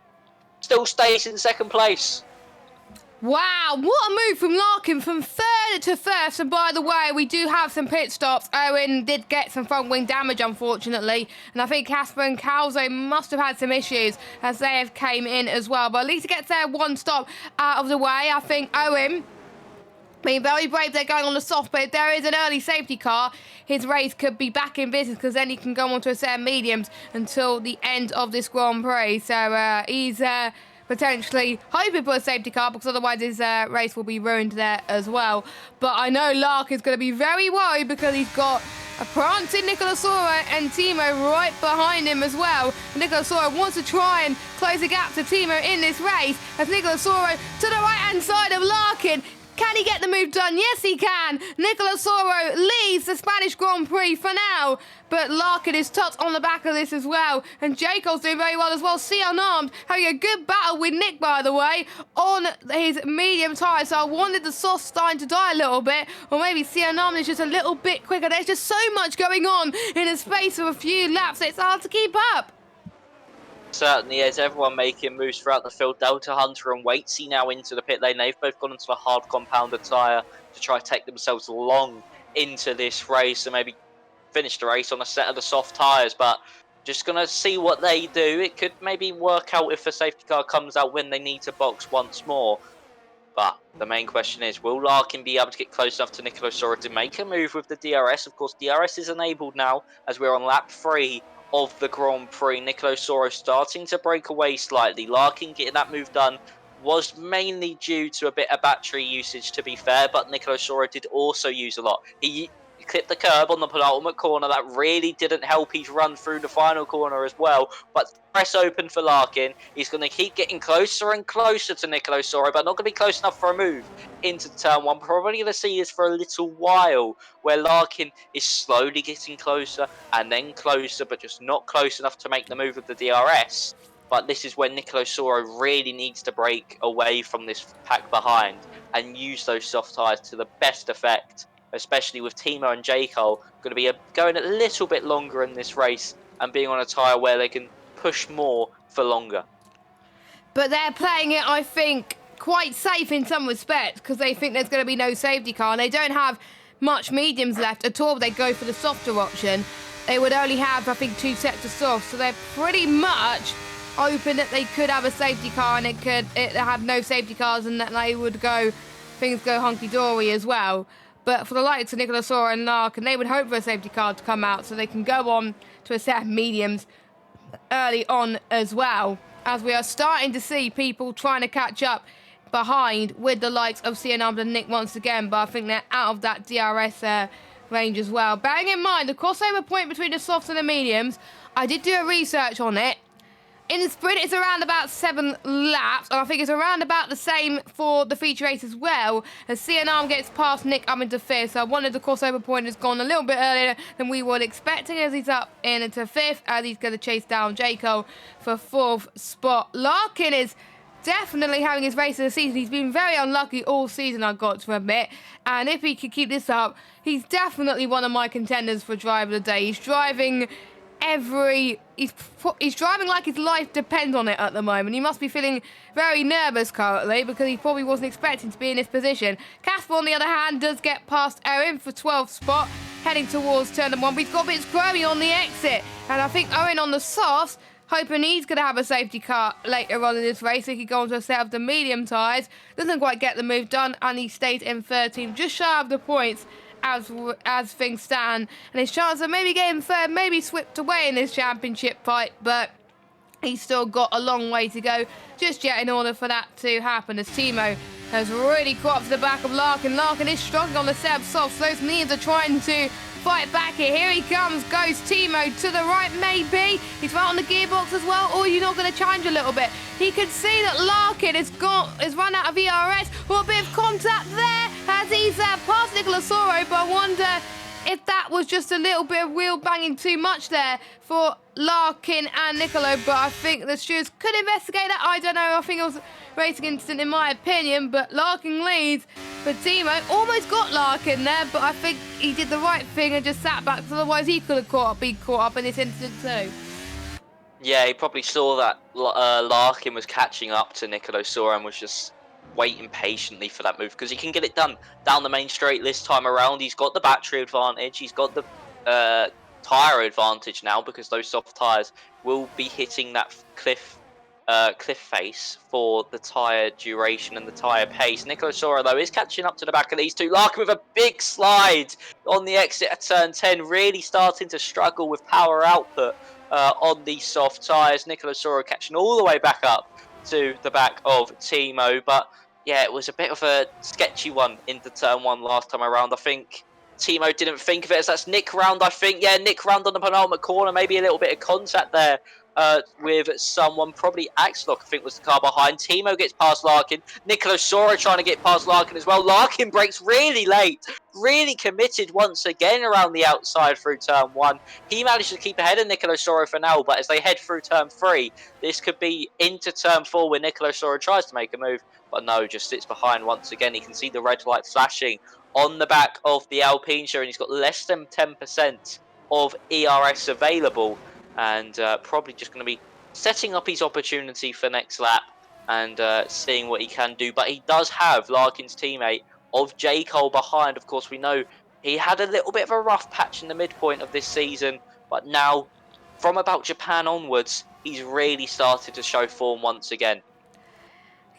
still stays in second place. Wow, what a move from Larkin from third to first. And by the way, we do have some pit stops. Owen did get some front wing damage, unfortunately. And I think Casper and Calzo must have had some issues as they have came in as well. But at least it gets their one stop out of the way. I think Owen being very brave, they're going on the soft, but if there is an early safety car, his race could be back in business because then he can go on to a set of mediums until the end of this Grand Prix. So he's potentially hoping for a safety car because otherwise his race will be ruined there as well. But I know Lark is going to be very worried because he's got a prancing Nicolosoro and Timo right behind him as well. Nicolosoro wants to try and close the gap to Timo in this race as Nicolosoro to the right-hand side of Larkin. Can he get the move done? Yes, he can. Nicolosoro leads the Spanish Grand Prix for now. But Larkin is tucked on the back of this as well. And Jacob's doing very well as well. See Unarmed having a good battle with Nick, by the way, on his medium tyre. So I wanted the soft starting to die a little bit. Or maybe See Unarmed is just a little bit quicker. There's just so much going on in a space of a few laps. It's hard to keep up. Certainly is. Everyone making moves throughout the field. Delta Hunter and Waitsy now into the pit lane. They've both gone into the hard compounder tyre to try to take themselves long into this race and maybe finish the race on a set of the soft tyres. But just going to see what they do. It could maybe work out if a safety car comes out when they need to box once more. But the main question is, will Larkin be able to get close enough to Nicolosoro to make a move with the DRS? Of course, DRS is enabled now as we're on lap 3 of the Grand Prix. Nicolosoro starting to break away slightly. Larkin getting that move done was mainly due to a bit of battery usage, to be fair, but Nicolosoro did also use a lot. He clipped the curb on the penultimate corner. That really didn't help his run through the final corner as well. But press open for Larkin. He's going to keep getting closer and closer to Nicolosoro, but not going to be close enough for a move into turn 1. Probably going to see this for a little while, where Larkin is slowly getting closer and then closer, but just not close enough to make the move with the DRS. But this is when Nicolosoro really needs to break away from this pack behind and use those soft tyres to the best effect, especially with Timo and J-Cole going to be going a little bit longer in this race and being on a tyre where they can push more for longer. But they're playing it, I think, quite safe in some respects because they think there's going to be no safety car and they don't have much mediums left at all. They go for the softer option. They would only have, I think, 2 sets of softs, so they're pretty much open that they could have a safety car and it had no safety cars and that they would things go hunky-dory as well. But for the likes of Nicolosoro and Larkin, they would hope for a safety car to come out so they can go on to a set of mediums early on as well, as we are starting to see people trying to catch up behind with the likes of Cianam and Nick once again, but I think they're out of that DRS range as well. Bearing in mind the crossover point between the softs and the mediums, I did do a research on it. In the sprint, it's around about 7 laps, and I think it's around about the same for the feature race as well, as Cianam gets past Nick up into 5th, so I wanted the crossover point has gone a little bit earlier than we were expecting as he's up into 5th, as he's going to chase down Jaco for 4th spot. Larkin is definitely having his race of the season. He's been very unlucky all season, I've got to admit, and if he could keep this up, he's definitely one of my contenders for driver of the day. He's driving he's driving like his life depends on it at the moment. He must be feeling very nervous currently because he probably wasn't expecting to be in this position. Casper, on the other hand, does get past Owen for 12th spot, heading towards turn 1. But he's got a bit scrubby on the exit, and I think Owen on the softs, hoping he's going to have a safety car later on in this race so he could go onto a set of the medium tyres. Doesn't quite get the move done, and he stays in 13th, just shy of the points as things stand, and his chance of maybe getting third maybe swept away in this championship fight, but he's still got a long way to go just yet in order for that to happen, as Timo has really caught up to the back of Larkin. Larkin is struggling on the set of softs. Those knees are trying to fight back here. Here he comes. Goes Timo to the right, maybe. He's right on the gearbox as well. Or you're not going to challenge a little bit. He can see that Larkin has run out of ERS. Well, a bit of contact there as he's past Nicolas Soro, but I wonder if that was just a little bit of wheel banging too much there for Larkin and Nicolo, but I think the stewards could investigate that. I don't know. I think it was a racing incident in my opinion, but Larkin leads. But Timo almost got Larkin there, but I think he did the right thing and just sat back, because otherwise he could have been caught up in this incident too. Yeah, he probably saw that Larkin was catching up to Nicolo Soro and was just waiting patiently for that move, because he can get it done down the main straight this time around. He's got the battery advantage. He's got the tyre advantage now, because those soft tyres will be hitting that cliff face for the tyre duration and the tyre pace. Nicolo Soro, though, is catching up to the back of these two. Larkin with a big slide on the exit at turn 10, really starting to struggle with power output on these soft tyres. Nicolo Soro catching all the way back up to the back of Timo, but yeah, it was a bit of a sketchy one into turn 1 last time around. I think Timo didn't think of it as that's Nick round, I think. Yeah, Nick round on the penultimate corner, maybe a little bit of contact there with someone, probably Axlock, I think was the car behind. Timo gets past Larkin. Nicolo Soro trying to get past Larkin as well. Larkin breaks really late, really committed once again around the outside through turn 1. He managed to keep ahead of Nicolo Soro for now, but as they head through turn 3, this could be into turn 4 where Nicolo Soro tries to make a move, but no, just sits behind once again. He can see the red light flashing on the back of the Alpine show, and he's got less than 10% of ERS available, and probably just going to be setting up his opportunity for next lap and seeing what he can do. But he does have Larkin's teammate of J. Cole behind. Of course, we know he had a little bit of a rough patch in the midpoint of this season, but now, from about Japan onwards, he's really started to show form once again.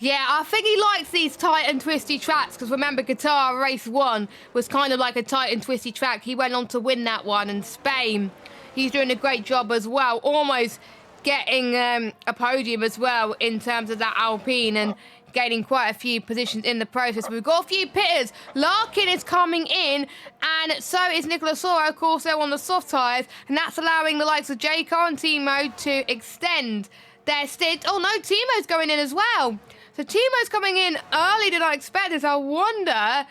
Yeah, I think he likes these tight and twisty tracks, because remember, Qatar race 1 was kind of like a tight and twisty track. He went on to win that one, and Spain, he's doing a great job as well, almost getting a podium as well in terms of that Alpine and gaining quite a few positions in the process. We've got a few pitters. Larkin is coming in, and so is Nicolo Soro. Of course, they're on the soft tyres, and that's allowing the likes of Jayco and Timo to extend their stint. Oh no, Timo's going in as well. So Timo's coming in earlier than I expected. So I wonder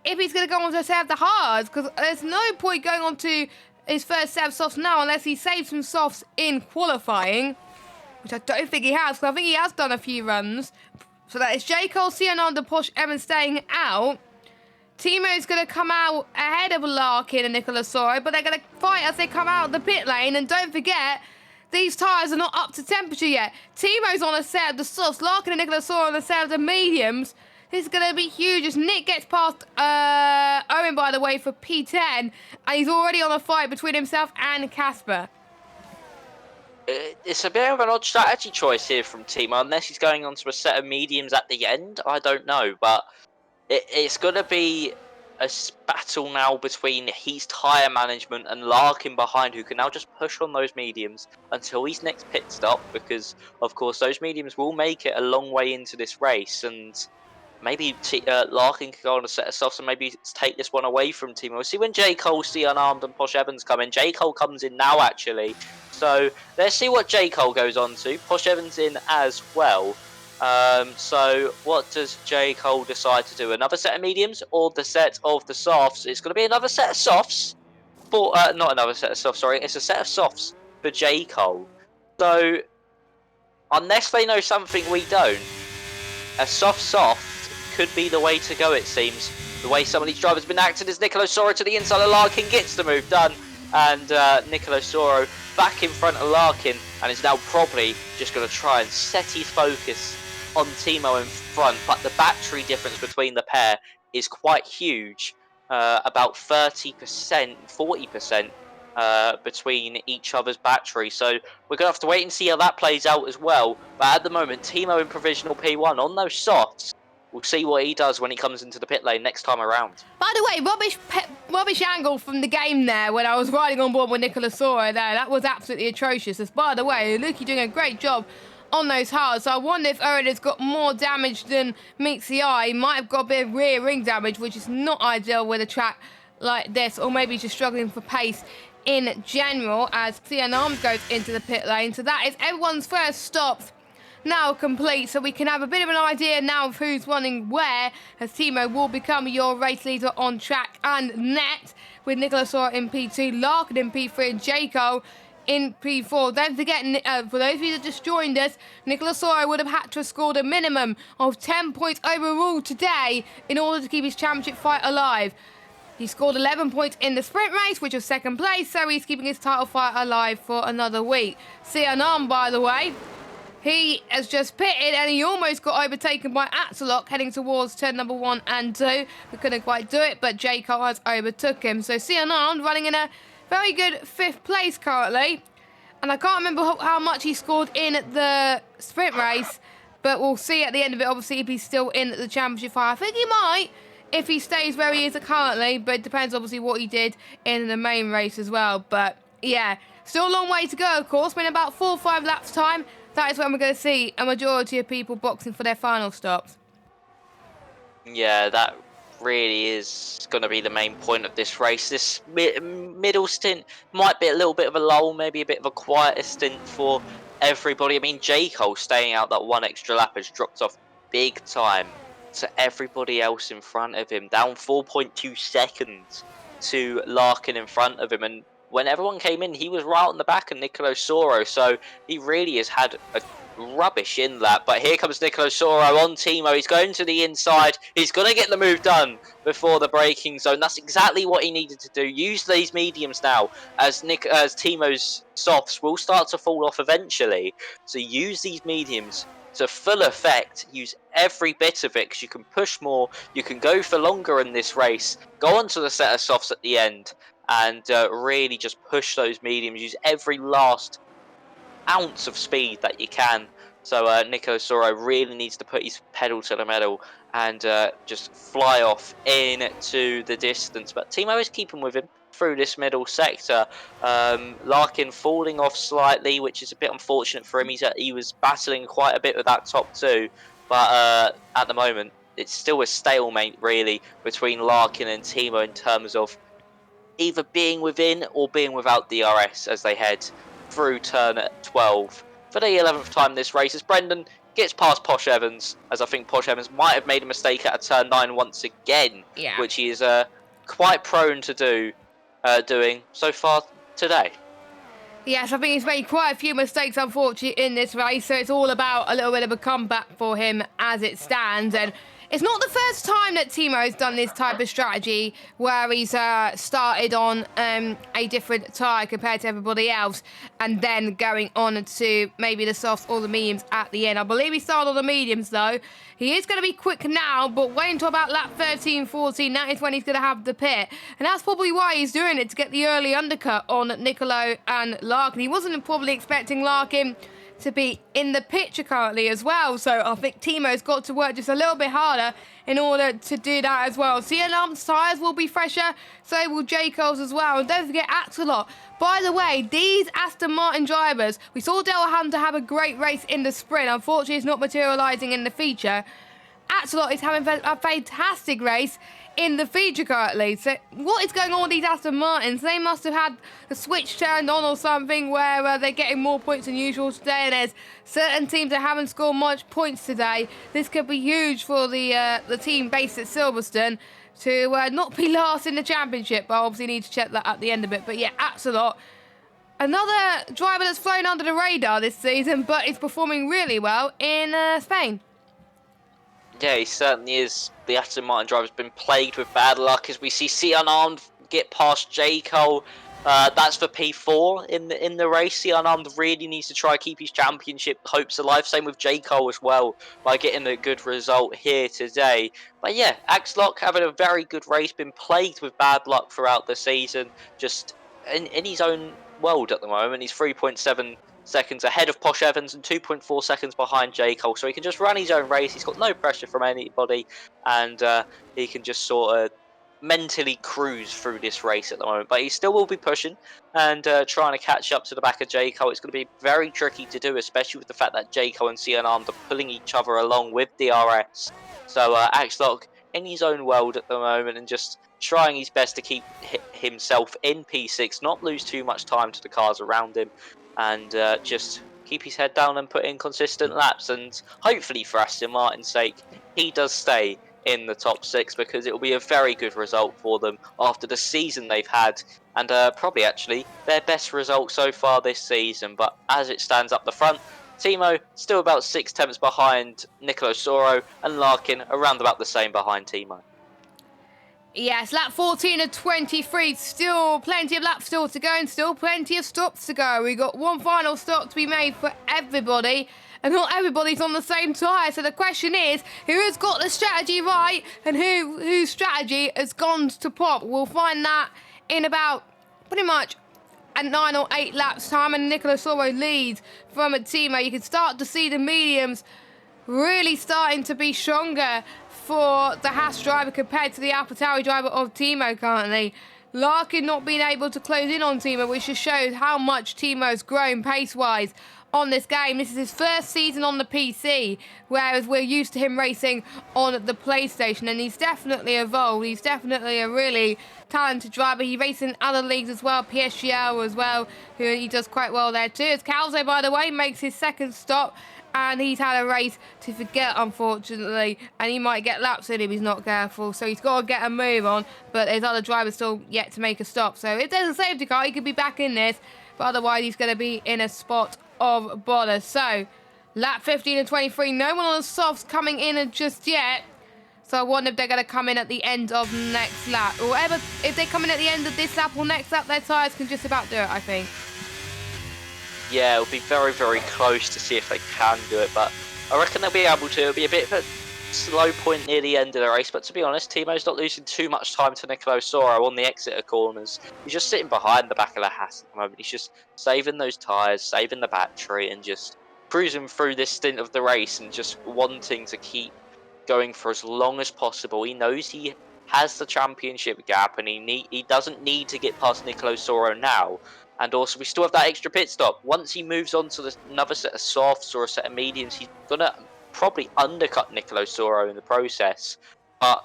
if he's going to go on to a set of the hards, because there's no point going on to his first set of softs now unless he saves some softs in qualifying, which I don't think he has, because I think he has done a few runs. So that is J. Cole, Sionanda, Posh, Evans staying out. Timo's going to come out ahead of Larkin and Nicolo Soro, but they're going to fight as they come out of the pit lane. And don't forget, these tyres are not up to temperature yet. Timo's on a set of the softs. Larkin and Nicolo Soro on a set of the mediums. This is going to be huge as Nick gets past Owen, by the way, for P10. And he's already on a fight between himself and Casper. It's a bit of an odd strategy choice here from Timo, unless he's going on to a set of mediums at the end. I don't know, but it's going to be a battle now between his tyre management and Larkin behind, who can now just push on those mediums until his next pit stop, because, of course, those mediums will make it a long way into this race, and maybe Larkin can go on a set of softs and maybe take this one away from Timo. We'll see when J. Cole, C. Unarmed, and Posh Evans come in. J. Cole comes in now, actually. So let's see what J. Cole goes on to. Posh Evans in as well. So what does J. Cole decide to do? Another set of mediums or the set of the softs? It's going to be another set of softs. For not another set of softs, sorry. It's a set of softs for J. Cole. So unless they know something we don't, a soft could be the way to go, it seems. The way some of these drivers have been acting is Nicolo Soro to the inside of Larkin, gets the move done, and Nicolo Soro back in front of Larkin, and is now probably just going to try and set his focus on Timo in front. But the battery difference between the pair is quite huge, about 30%, 40% between each other's battery. So we're going to have to wait and see how that plays out as well. But at the moment, Timo in provisional P1 on those softs. We'll see what he does when he comes into the pit lane next time around. By the way, rubbish angle from the game there when I was riding on board with Nicolo Soro there. That was absolutely atrocious. As by the way, Luki doing a great job on those hards. So I wonder if Owen has got more damage than meets the eye. He might have got a bit of rear ring damage, which is not ideal with a track like this, or maybe just struggling for pace in general as Theon Arms goes into the pit lane. So that is everyone's first stops now complete, so we can have a bit of an idea now of who's running where, as Timo will become your race leader on track and net, with Nicholas Ora in P2, Larkin in P3 and Jaco in P4. Don't forget, for those of you that just joined us, Nicholas Ora would have had to have scored a minimum of 10 points overall today in order to keep his championship fight alive. He scored 11 points in the sprint race, which was second place, so he's keeping his title fight alive for another week. Theon Arms, by the way, he has just pitted and he almost got overtaken by Axelot heading towards turn number 1 and 2. We couldn't quite do it, but Jaco has overtook him. So Theon Arms running in a very good 5th place currently. And I can't remember how much he scored in the sprint race, but we'll see at the end of it, obviously, if he's still in the championship fight. I think he might, if he stays where he is currently, but it depends obviously what he did in the main race as well. But yeah, still a long way to go, of course. Been about 4 or 5 laps time. That is when we're going to see a majority of people boxing for their final stops. Yeah, that really is going to be the main point of this race. This middle stint might be a little bit of a lull, maybe a bit of a quieter stint for everybody. I mean, J. Cole staying out that 1 extra lap has dropped off big time to everybody else in front of him, down 4.2 seconds to Larkin in front of him. And when everyone came in, he was right on the back of Nicolo Soro, so he really has had a rubbish in that. But here comes Nicolo Soro on Timo. He's going to the inside. He's going to get the move done before the braking zone. That's exactly what he needed to do. Use these mediums now, as Timo's softs will start to fall off eventually. So use these mediums to full effect. Use every bit of it, because you can push more, you can go for longer in this race, go onto the set of softs at the end, and really just push those mediums. Use every last ounce of speed that you can. So Nico Soro really needs to put his pedal to the metal and just fly off into the distance. But Timo is keeping with him through this middle sector. Larkin falling off slightly, which is a bit unfortunate for him. He was battling quite a bit with that top 2, but at the moment it's still a stalemate really between Larkin and Timo in terms of either being within or being without DRS as they head through turn 12. For the 11th time this race, as Brendan gets past Posh Evans, as I think Posh Evans might have made a mistake at a turn 9 once again, which he is quite prone to doing so far today. Yes, I think he's made quite a few mistakes, unfortunately, in this race, so it's all about a little bit of a comeback for him as it stands. And it's not the first time that Timo's done this type of strategy where he's started on a different tyre compared to everybody else and then going on to maybe the softs or the mediums at the end. I believe he started on the mediums though. He is going to be quick now, but wait until about lap 13, 14. That is when he's going to have the pit. And that's probably why he's doing it, to get the early undercut on Nicolo and Larkin. He wasn't probably expecting Larkin to be in the picture currently as well. So I think Timo's got to work just a little bit harder in order to do that as well. Theon Arms' tyres will be fresher, so will Jacob's as well. And don't forget Axelot. By the way, these Aston Martin drivers, we saw Dale Hunter have a great race in the sprint. Unfortunately, it's not materialising in the feature. Axelot is having a fantastic race in the feature currently. So what is going on with these Aston Martins? They must have had the switch turned on or something where they're getting more points than usual today, and there's certain teams that haven't scored much points today. This could be huge for the team based at Silverstone to not be last in the championship, but I obviously need to check that at the end of it. But yeah, Axelot, another driver that's flown under the radar this season, but is performing really well in Spain. Yeah, he certainly is. The Aston Martin driver's been plagued with bad luck, as we see Theon Arms get past J. Cole. That's for P4 in the race. Theon Arms really needs to try to keep his championship hopes alive. Same with J. Cole as well, by getting a good result here today. But yeah, Axelot having a very good race, been plagued with bad luck throughout the season, just in his own world at the moment. He's 3.7 seconds ahead of Posh Evans and 2.4 seconds behind J. Cole, so he can just run his own race. He's got no pressure from anybody, and he can just sort of mentally cruise through this race at the moment, but he still will be pushing and trying to catch up to the back of Jayco. It's going to be very tricky to do, especially with the fact that Jayco and Cian Armed are pulling each other along with DRS. So Axlock in his own world at the moment and just trying his best to keep himself in P6, not lose too much time to the cars around him, and just keep his head down and put in consistent laps. And hopefully for Aston Martin's sake, he does stay in the top 6, because it will be a very good result for them after the season they've had, and probably actually their best result so far this season. But as it stands up the front, Timo still about 6 tenths behind Nicolo Soro, and Larkin around about the same behind Timo. Yes, lap 14 of 23, still plenty of laps still to go and still plenty of stops to go. We've got one final stop to be made for everybody, and not everybody's on the same tyre. So the question is, who has got the strategy right and whose strategy has gone to pop? We'll find that in about pretty much at 9 or 8 laps time, and Nicolo Soro leads from a Timo. You can start to see the mediums really starting to be stronger for the Haas driver compared to the AlphaTauri driver of Timo currently. Larkin not being able to close in on Timo, which just shows how much Timo's grown pace-wise on this game. This is his first season on the PC, whereas we're used to him racing on the PlayStation, and he's definitely evolved. He's definitely a really talented driver. He races in other leagues as well, PSGL as well, who he does quite well there too. As Calzo, by the way, makes his second stop, and he's had a race to forget, unfortunately, and he might get laps in if he's not careful, so he's got to get a move on, but there's other drivers still yet to make a stop. So if there's a safety car, he could be back in this, but otherwise he's going to be in a spot of bother. So lap 15 and 23, no one on the softs coming in just yet, so I wonder if they're going to come in at the end of next lap, or whatever. If they come in at the end of this lap or next lap, their tyres can just about do it, I think. Yeah, it'll be very, very close to see if they can do it, but I reckon they'll be able to. It'll be a bit of a slow point near the end of the race, but to be honest, Timo's not losing too much time to Nicolo Soro on the exit of corners. He's just sitting behind the back of the Haas at the moment. He's just saving those tyres, saving the battery, and just cruising through this stint of the race and just wanting to keep going for as long as possible. He knows he has the championship gap, and he doesn't need to get past Nicolo Soro now. And also, we still have that extra pit stop. Once he moves on to another set of softs or a set of mediums, he's going to probably undercut Nicolo Soro in the process. But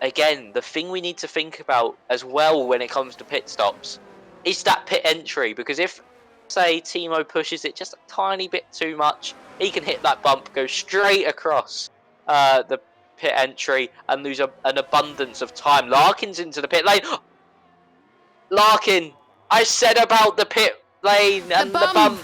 again, the thing we need to think about as well when it comes to pit stops is that pit entry. Because if, say, Timo pushes it just a tiny bit too much, he can hit that bump, go straight across the pit entry and lose an abundance of time. Larkin's into the pit lane. Larkin! I said about the pit lane and the bump.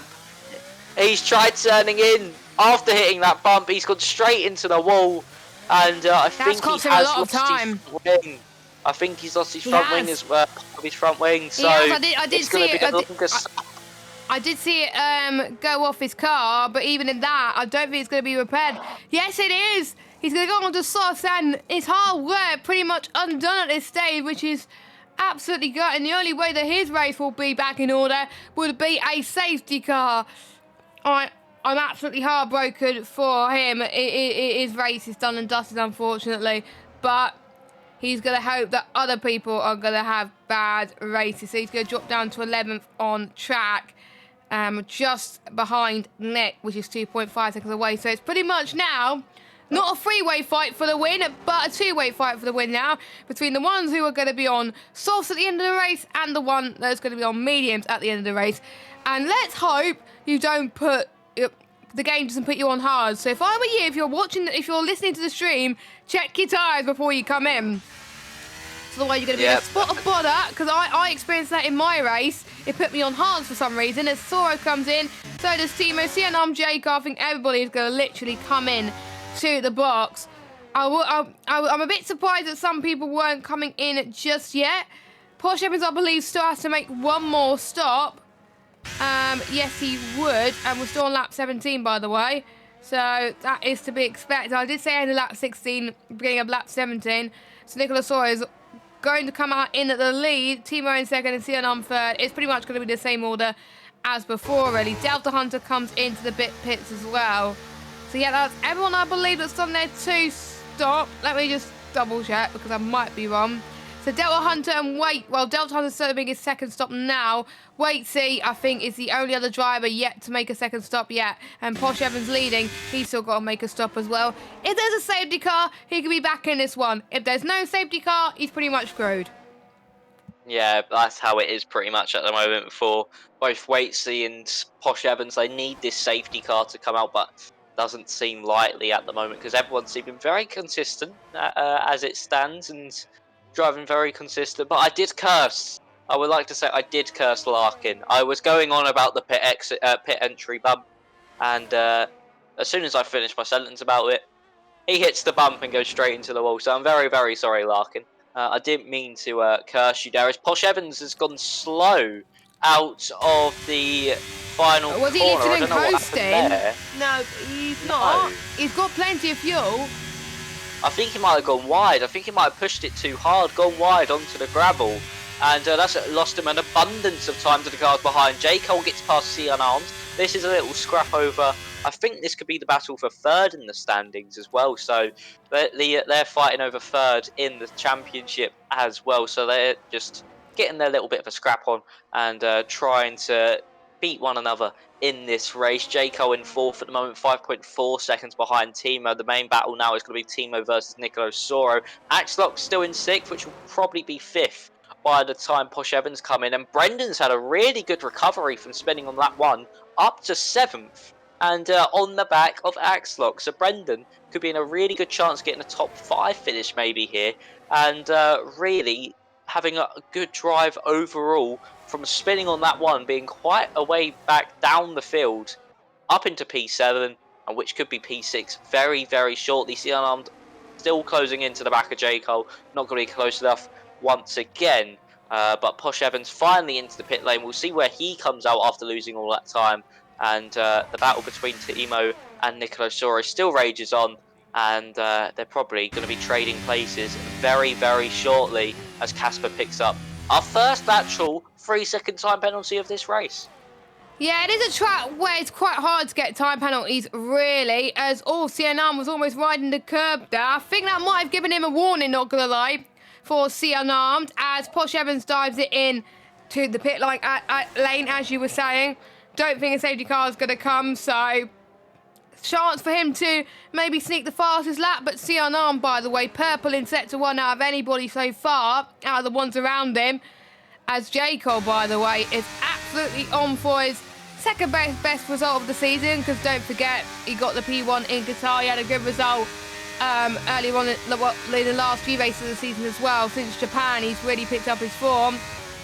He's tried turning in after hitting that bump. He's gone straight into the wall, and I think he has lost his wing. I think he's lost his front wing as well. His front wing. So I did see it. I did see it go off his car, but even in that, I don't think it's going to be repaired. Yes, it is. He's going to go on to softs, and his hard work pretty much undone at this stage, which is absolutely good, and the only way that his race will be back in order would be a safety car. I'm absolutely heartbroken for him. His race is done and dusted, unfortunately, but he's going to hope that other people are going to have bad races. So he's going to drop down to 11th on track, just behind Nick, which is 2.5 seconds away. So it's pretty much now not a three-way fight for the win, but a two-way fight for the win now, between the ones who are going to be on softs at the end of the race and the one that's going to be on mediums at the end of the race. And let's hope you don't put the game doesn't put you on hard. So if I were you, if you're listening to the stream, check your tyres before you come in. So otherwise you're going to be in a spot of bother, because I experienced that in my race. It put me on hards for some reason. As Soro comes in, so does Timo, Cian, Jake. I think everybody is going to literally come in to the box. I'm a bit surprised that some people weren't coming in just yet. Porsche Evans, I believe, still has to make one more stop. Yes, he would. And we're still on lap 17, by the way. So that is to be expected. I did say end of lap 16, beginning of lap 17. So Nicolo Soro is going to come out in at the lead. Timo in second and Cian third. It's pretty much going to be the same order as before, really. Delta Hunter comes into the pits as well. So yeah, that's everyone, I believe, that's done their two stop. Let me just double check, because I might be wrong. So So Delta Hunter and Delta Hunter's serving his second stop now. Waitsy, I think, is the only other driver yet to make a second stop yet. And Posh Evans leading. He's still got to make a stop as well. If there's a safety car, he could be back in this one. If there's no safety car, he's pretty much screwed. Yeah, that's how it is pretty much at the moment for both Waitsy and Posh Evans. They need this safety car to come out, but doesn't seem likely at the moment because everyone's been very consistent as it stands and driving very consistent. But I did curse. I would like to say I did curse Larkin. I was going on about the pit entry bump, and as soon as I finished my sentence about it, he hits the bump and goes straight into the wall. So I'm very, very sorry, Larkin. I didn't mean to curse you, Darius. Posh Evans has gone slow out of the final corner. Was he lifting and coasting? No, he's not. No. He's got plenty of fuel. I think he might have gone wide. I think he might have pushed it too hard, gone wide onto the gravel. And that's lost him an abundance of time to the cars behind. J. Cole gets past C Unarmed. This is a little scrap over. I think this could be the battle for third in the standings as well. So they're fighting over third in the championship as well. So they're just getting their little bit of a scrap on and trying to beat one another in this race. J. Cole in fourth at the moment, 5.4 seconds behind Timo. The main battle now is going to be Timo versus Nicolo Soro. Axlock still in sixth, which will probably be fifth by the time Posh Evans come in. And Brendan's had a really good recovery from spinning on lap one up to seventh. And on the back of Axlock. So Brendan could be in a really good chance of getting a top 5 finish maybe here. And really having a good drive overall from spinning on that one, being quite a way back down the field, up into P7, and which could be P6 very, very shortly. See Unarmed still closing into the back of J. Cole. Not going to be close enough once again. But Posh Evans finally into the pit lane. We'll see where he comes out after losing all that time. And the battle between Timo and Nicolo Soro still rages on. And they're probably going to be trading places very, very shortly as Casper picks up our first actual 3-second time penalty of this race. Yeah, it is a track where it's quite hard to get time penalties, really, as Sianan was almost riding the curb there. I think that might have given him a warning, not going to lie, for Sianan, as Posh Evans dives it in to the pit lane, as you were saying. Don't think a safety car is going to come, so chance for him to maybe sneak the fastest lap. But Sianan, by the way, purple in sector 1 out of anybody so far, out of the ones around him. As J. Cole, by the way, is absolutely on for his second best result of the season, because don't forget, he got the P1 in Qatar. He had a good result earlier on in the last few races of the season as well. Since Japan, he's really picked up his form.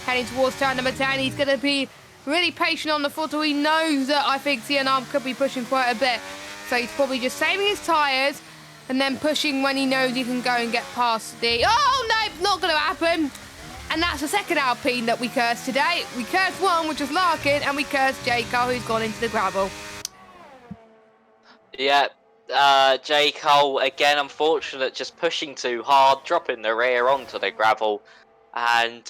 Heading towards turn number 10, he's going to be really patient on the throttle. He knows that I think CNR could be pushing quite a bit. So he's probably just saving his tyres and then pushing when he knows he can go and get past the... Oh, no, not going to happen. And that's the second Alpine that we cursed today. We cursed one, which was Larkin, and we cursed J. Cole, who's gone into the gravel. Yeah, J. Cole, again, unfortunate, just pushing too hard, dropping the rear onto the gravel. And...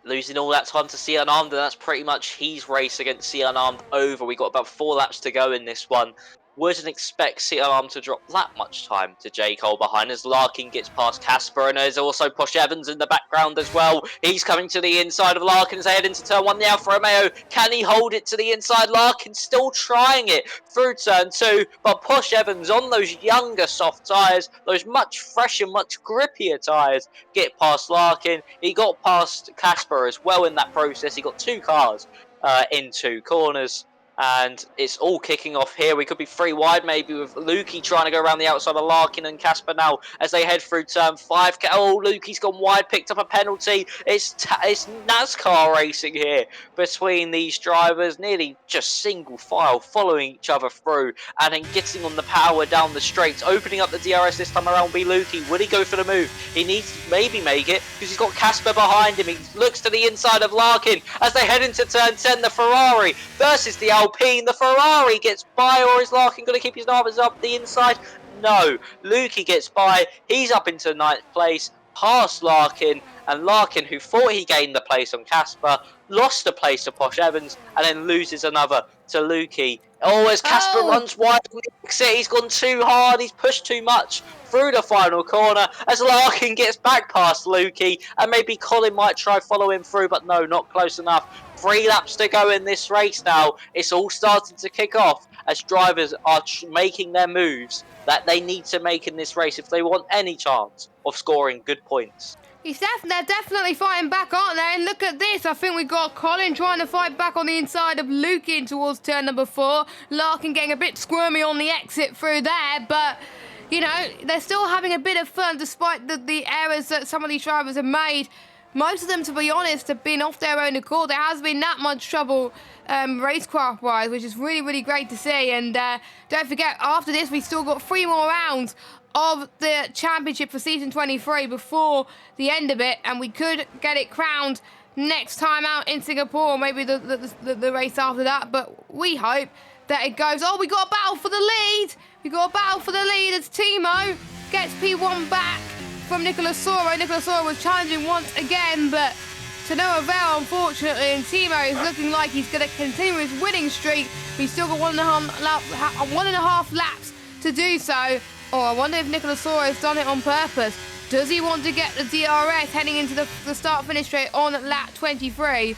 losing all that time to C Unarmed, and that's pretty much his race against C Unarmed over. We got about 4 laps to go in this one. Wouldn't expect C Unarmed to drop that much time to J. Cole behind as Larkin gets past Casper, and there's also Posh Evans in the background as well. He's coming to the inside of Larkin as they head into turn 1. The Alfa Romeo, can he hold it to the inside? Larkin still trying it through turn 2, but Posh Evans on those younger soft tyres, those much fresher, much grippier tyres, get past Larkin. He got past Casper as well in that process. He got 2 cars in 2 corners. And it's all kicking off here. We could be 3 wide maybe with Lukey trying to go around the outside of Larkin and Casper now as they head through turn 5. Oh, Lukey's gone wide, picked up a penalty. It's NASCAR racing here between these drivers, nearly just single file following each other through and then getting on the power down the straights. Opening up the DRS this time around will be Lukey. Will he go for the move? He needs to maybe make it because he's got Casper behind him. He looks to the inside of Larkin as they head into turn 10. The Ferrari versus the Alpine. The Ferrari gets by, or is Larkin going to keep his numbers up the inside? No. Lukey gets by. He's up into 9th place, past Larkin, and Larkin, who thought he gained the place on Casper, lost the place to Posh Evans, and then loses another to Lukey Oh, as Casper Oh, runs wide on the exit, he's gone too hard, he's pushed too much through the final corner as Larkin gets back past Lukey, and maybe Colin might try follow him through, but no, not close enough. 3 laps to go in this race now. It's all starting to kick off as drivers are making their moves that they need to make in this race if they want any chance of scoring good points. they're definitely fighting back, aren't they? And look at this. I think we got Colin trying to fight back on the inside of Luke in towards turn number 4. Larkin getting a bit squirmy on the exit through there, but you know, they're still having a bit of fun despite the errors that some of these drivers have made. Most of them, to be honest, have been off their own accord. There hasn't been that much trouble racecraft-wise, which is really, really great to see. And don't forget, after this, we've still got 3 more rounds of the championship for season 23 before the end of it, and we could get it crowned next time out in Singapore, or maybe the race after that, but we hope that it goes. Oh, we got a battle for the lead. We got a battle for the lead as Timo gets P1 back from Nicolas Soro. Nicolas Soro was challenging once again, but to no avail, unfortunately, and Timo is looking like he's going to continue his winning streak. We've still got 1.5 laps to do so. Oh, I wonder if Nicolas Soro has done it on purpose. Does he want to get the DRS heading into the start-finish straight on lap 23?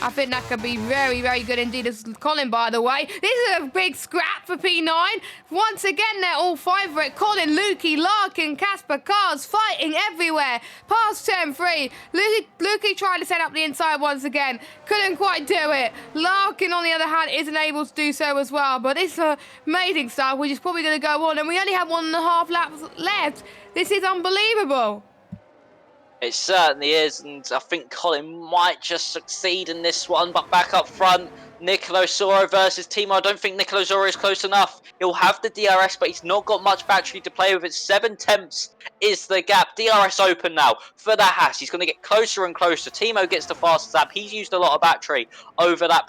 I think that could be very, very good indeed. As Colin, by the way. This is a big scrap for P9. Once again, they're all fighting for it. Colin, Lukey, Larkin, Casper, cars fighting everywhere. Past turn 3. Lukey tried to set up the inside once again. Couldn't quite do it. Larkin, on the other hand, isn't able to do so as well. But it's amazing stuff, which is probably going to go on. And we only have 1.5 laps left. This is unbelievable. It certainly is, and I think Colin might just succeed in this one, but back up front, Nicolas Soro versus Timo. I don't think Nicolas Soro is close enough. He'll have the DRS, but he's not got much battery to play with. It's 7 tenths is the gap. DRS open now for the Haas. He's going to get closer and closer. Timo gets the fastest lap. He's used a lot of battery over that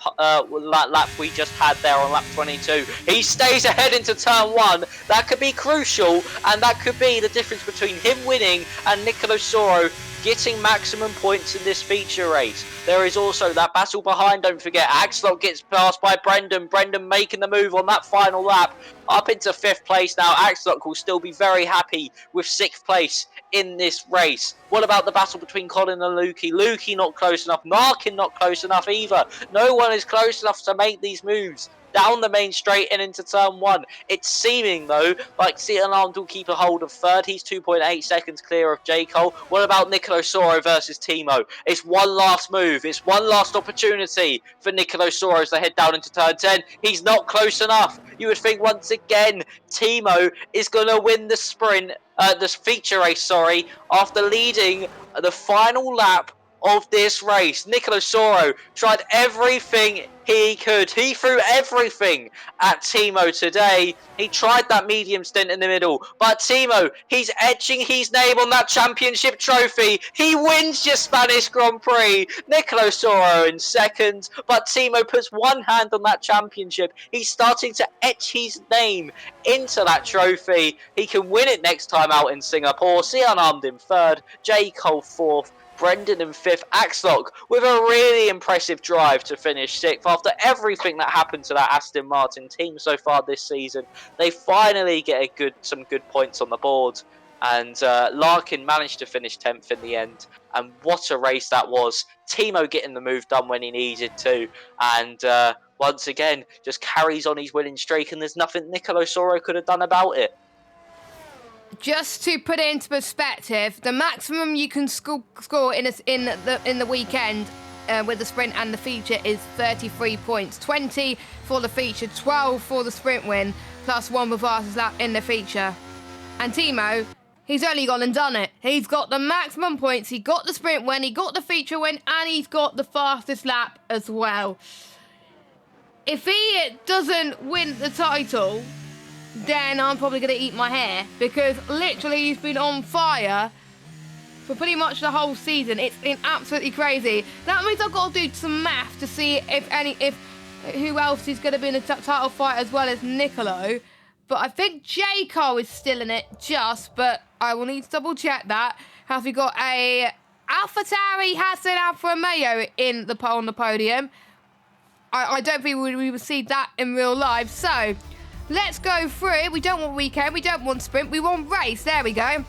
lap we just had there on lap 22. He stays ahead into turn 1. That could be crucial, and that could be the difference between him winning and Nicolas Soro getting maximum points in this feature race. There is also that battle behind, don't forget. Axelot gets passed by Brendan. Brendan making the move on that final lap up into 5th place now. Axelot will still be very happy with 6th place in this race. What about the battle between Colin and Lukey? Lukey not close enough. Larkin not close enough either. No one is close enough to make these moves down the main straight and into turn 1. It's seeming, though, like Seaton Armed will keep a hold of 3rd. He's 2.8 seconds clear of J. Cole. What about Nicolas Soro versus Timo? It's one last move. It's one last opportunity for Nicolas Soro as they head down into turn 10. He's not close enough. You would think once again Timo is going to win the sprint, the feature race, after leading the final lap of this race. Nicolas Soro tried everything he could. He threw everything at Timo today. He tried that medium stint in the middle, but Timo, he's etching his name on that championship trophy. He wins your Spanish Grand Prix. Nicolas Soro in 2nd, but Timo puts one hand on that championship. He's starting to etch his name into that trophy. He can win it next time out in Singapore. Sean Armed in 3rd, J. Cole 4th, Brendan in 5th, Axlock with a really impressive drive to finish 6th after everything that happened to that Aston Martin team so far this season. They finally get some good points on the board, and Larkin managed to finish 10th in the end. And what a race that was. Timo getting the move done when he needed to, and once again just carries on his winning streak, and there's nothing Nicolas Soro could have done about it. Just to put it into perspective, the maximum you can score in the weekend with the sprint and the feature is 33 points. 20 for the feature, 12 for the sprint win, plus 1 for fastest lap in the feature. And Timo, he's only gone and done it. He's got the maximum points, he got the sprint win, he got the feature win, and he's got the fastest lap as well. If he doesn't win the title, then I'm probably going to eat my hair, because literally he's been on fire for pretty much the whole season. It's been absolutely crazy. That means I've got to do some math to see if who else is going to be in the title fight as well as Nicolo. But I think J. Cole is still in it, but I will need to double check that. Have we got a AlphaTauri, Hassan, Alfa Romeo on the podium? I don't think we will see that in real life. So let's go through it. We don't want weekend. We don't want sprint. We want race. There we go.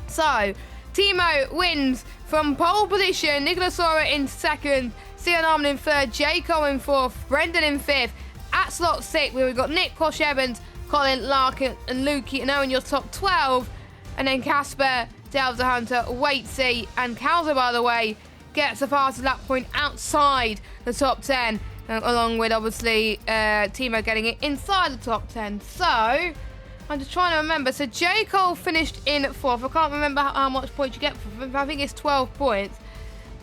So Timo wins from pole position. Nicolas Sora in second. Cian Arman in third. J. Cole in fourth. Brendan in fifth. At slot 6, we've got Nick, Posh Evans, Colin, Larkin, and Lukey, and in your top 12. And then Casper, Delves the Hunter, Waitsy, and Calzo, by the way, gets the fastest lap point outside the top 10, along with, obviously, Timo getting it inside the top 10. So, I'm just trying to remember. So, J. Cole finished in 4th. I can't remember how much points you get for him. I think it's 12 points.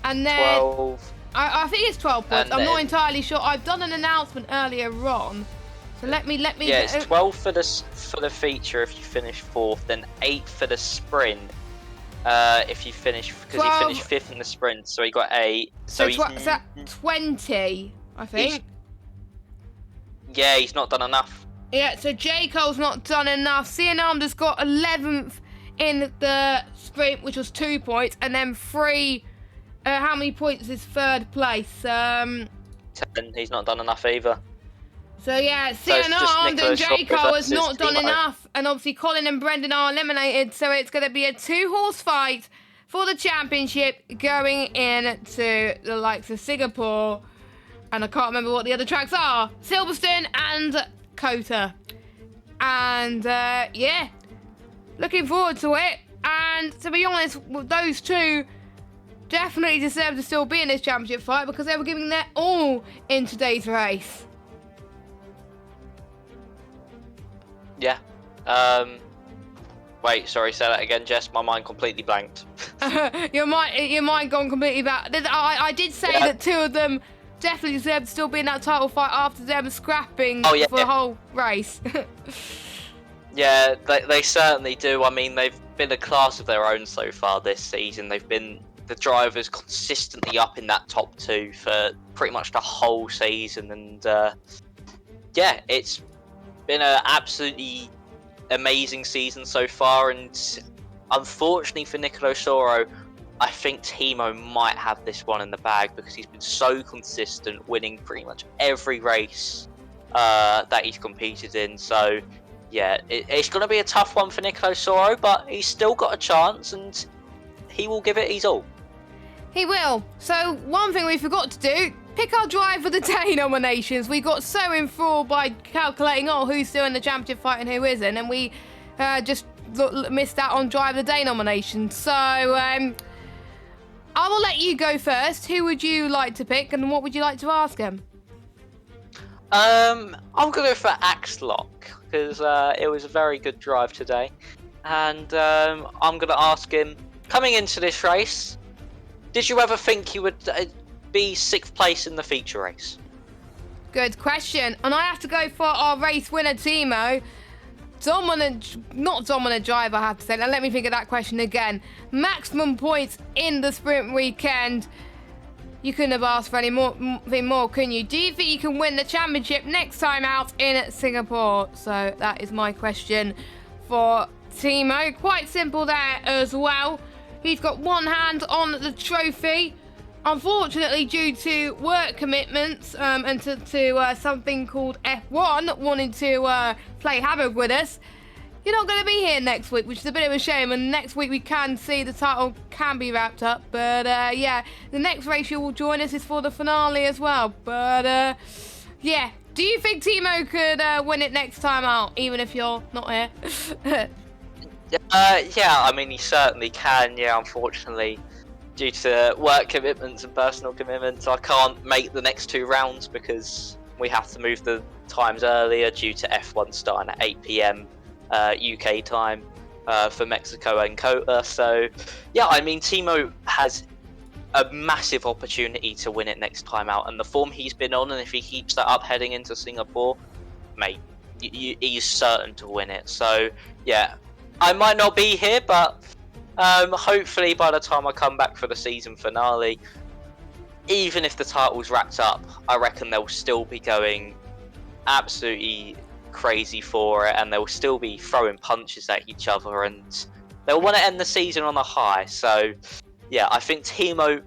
And then... 12. I think it's 12 points. I'm not entirely sure. I've done an announcement earlier on. So let me. Yeah, it's 12 for the feature if you finish 4th, then 8 for the sprint. If you finish, because he finished 5th in the sprint, so he got 8. So he's 20, I think. He's not done enough. Yeah, so J. Cole's not done enough. Cian Arman's got 11th in the sprint, which was 2 points, and then 3. How many points is third place? 10. He's not done enough either. So yeah, Cian Arman and J. Cole has not done enough, and obviously Colin and Brendan are eliminated. So it's going to be a 2-horse fight for the championship going into the likes of Singapore, and I can't remember what the other tracks are. Silverstone and Kota, and yeah, looking forward to it. And to be honest, with those two. Definitely deserve to still be in this championship fight because they were giving their all in today's race. Yeah. Wait, sorry, say that again, Jess. My mind completely blanked. Your mind gone completely back. I did say that 2 of them definitely deserve to still be in that title fight after them scrapping for the whole race. Yeah, they certainly do. I mean, they've been a class of their own so far this season. They've been the drivers consistently up in that top 2 for pretty much the whole season, and yeah, it's been an absolutely amazing season so far. And unfortunately for Nicolas Soro, I think Timo might have this one in the bag because he's been so consistent, winning pretty much every race that he's competed in. So yeah, it's going to be a tough one for Nicolas Soro, but he's still got a chance and he will give it his all. He will. So one thing we forgot to do, pick our Drive of the Day nominations. We got so enthralled by calculating, who's still in the championship fight and who isn't, and we just missed out on Drive of the Day nominations. So I will let you go first. Who would you like to pick, and what would you like to ask him? I'm going to go for Axlock, because it was a very good drive today. And I'm going to ask him, coming into this race, did you ever think you would be 6th place in the feature race? Good question. And I have to go for our race winner, Timo. Not dominant driver, I have to say. Now let me think of that question again. Maximum points in the sprint weekend. You couldn't have asked for anything more, couldn't you? Do you think you can win the championship next time out in Singapore? So that is my question for Timo. Quite simple there as well. He's got one hand on the trophy. Unfortunately, due to work commitments and to something called F1 wanting to play havoc with us, you're not going to be here next week, which is a bit of a shame. And next week we can see the title can be wrapped up. But yeah, the next race you will join us is for the finale as well. But yeah, do you think Timo could win it next time out, even if you're not here? Yeah, I mean, he certainly can. Yeah, unfortunately, due to work commitments and personal commitments, I can't make the next 2 rounds because we have to move the times earlier due to F1 starting at 8 p.m. UK time for Mexico and Kota. So, yeah, I mean, Timo has a massive opportunity to win it next time out, and the form he's been on, and if he keeps that up heading into Singapore, mate, he's certain to win it. So, yeah, I might not be here, but hopefully by the time I come back for the season finale, even if the title's wrapped up, I reckon they'll still be going absolutely crazy for it, and they'll still be throwing punches at each other, and they'll want to end the season on a high. So yeah, I think Timo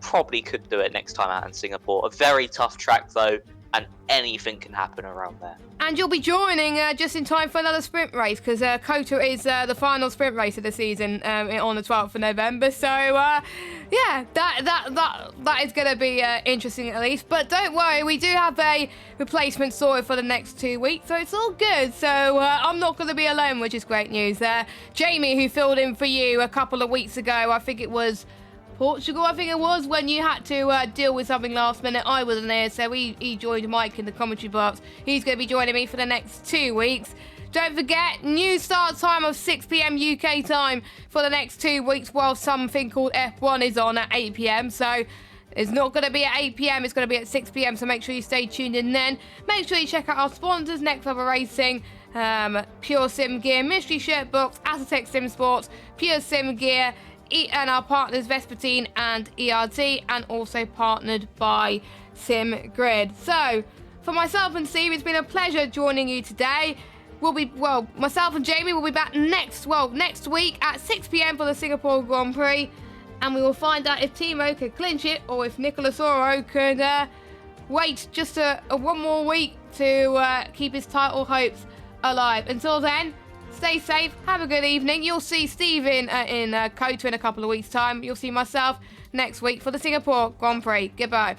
probably could do it next time out in Singapore. A very tough track though, and anything can happen around there. And you'll be joining just in time for another sprint race, because COTA is the final sprint race of the season on the 12th of November. So, yeah, that is going to be interesting at least. But don't worry, we do have a replacement sorted for the next 2 weeks, so it's all good. So I'm not going to be alone, which is great news. Jamie, who filled in for you a couple of weeks ago, I think it was Portugal, when you had to deal with something last minute. I wasn't there, so he joined Mike in the commentary box. He's going to be joining me for the next 2 weeks. Don't forget, new start time of 6 p.m. UK time for the next 2 weeks, while something called F1 is on at 8 p.m. So it's not going to be at 8 p.m, it's going to be at 6 p.m, so make sure you stay tuned in then. Make sure you check out our sponsors, Next Level Racing, Pure Sim Gear, Mystery Shirt Box, Aztec Sim Sports, Pure Sim Gear, and our partners Vespertine and ERT, and also partnered by SimGrid. So, for myself and Steve, it's been a pleasure joining you today. Myself and Jamie will be back next week at 6 p.m. for the Singapore Grand Prix, and we will find out if Timo could clinch it or if Nicolas Oro could wait just one more week to keep his title hopes alive. Until then, stay safe, have a good evening. You'll see Steve in COTA in a couple of weeks' time. You'll see myself next week for the Singapore Grand Prix. Goodbye.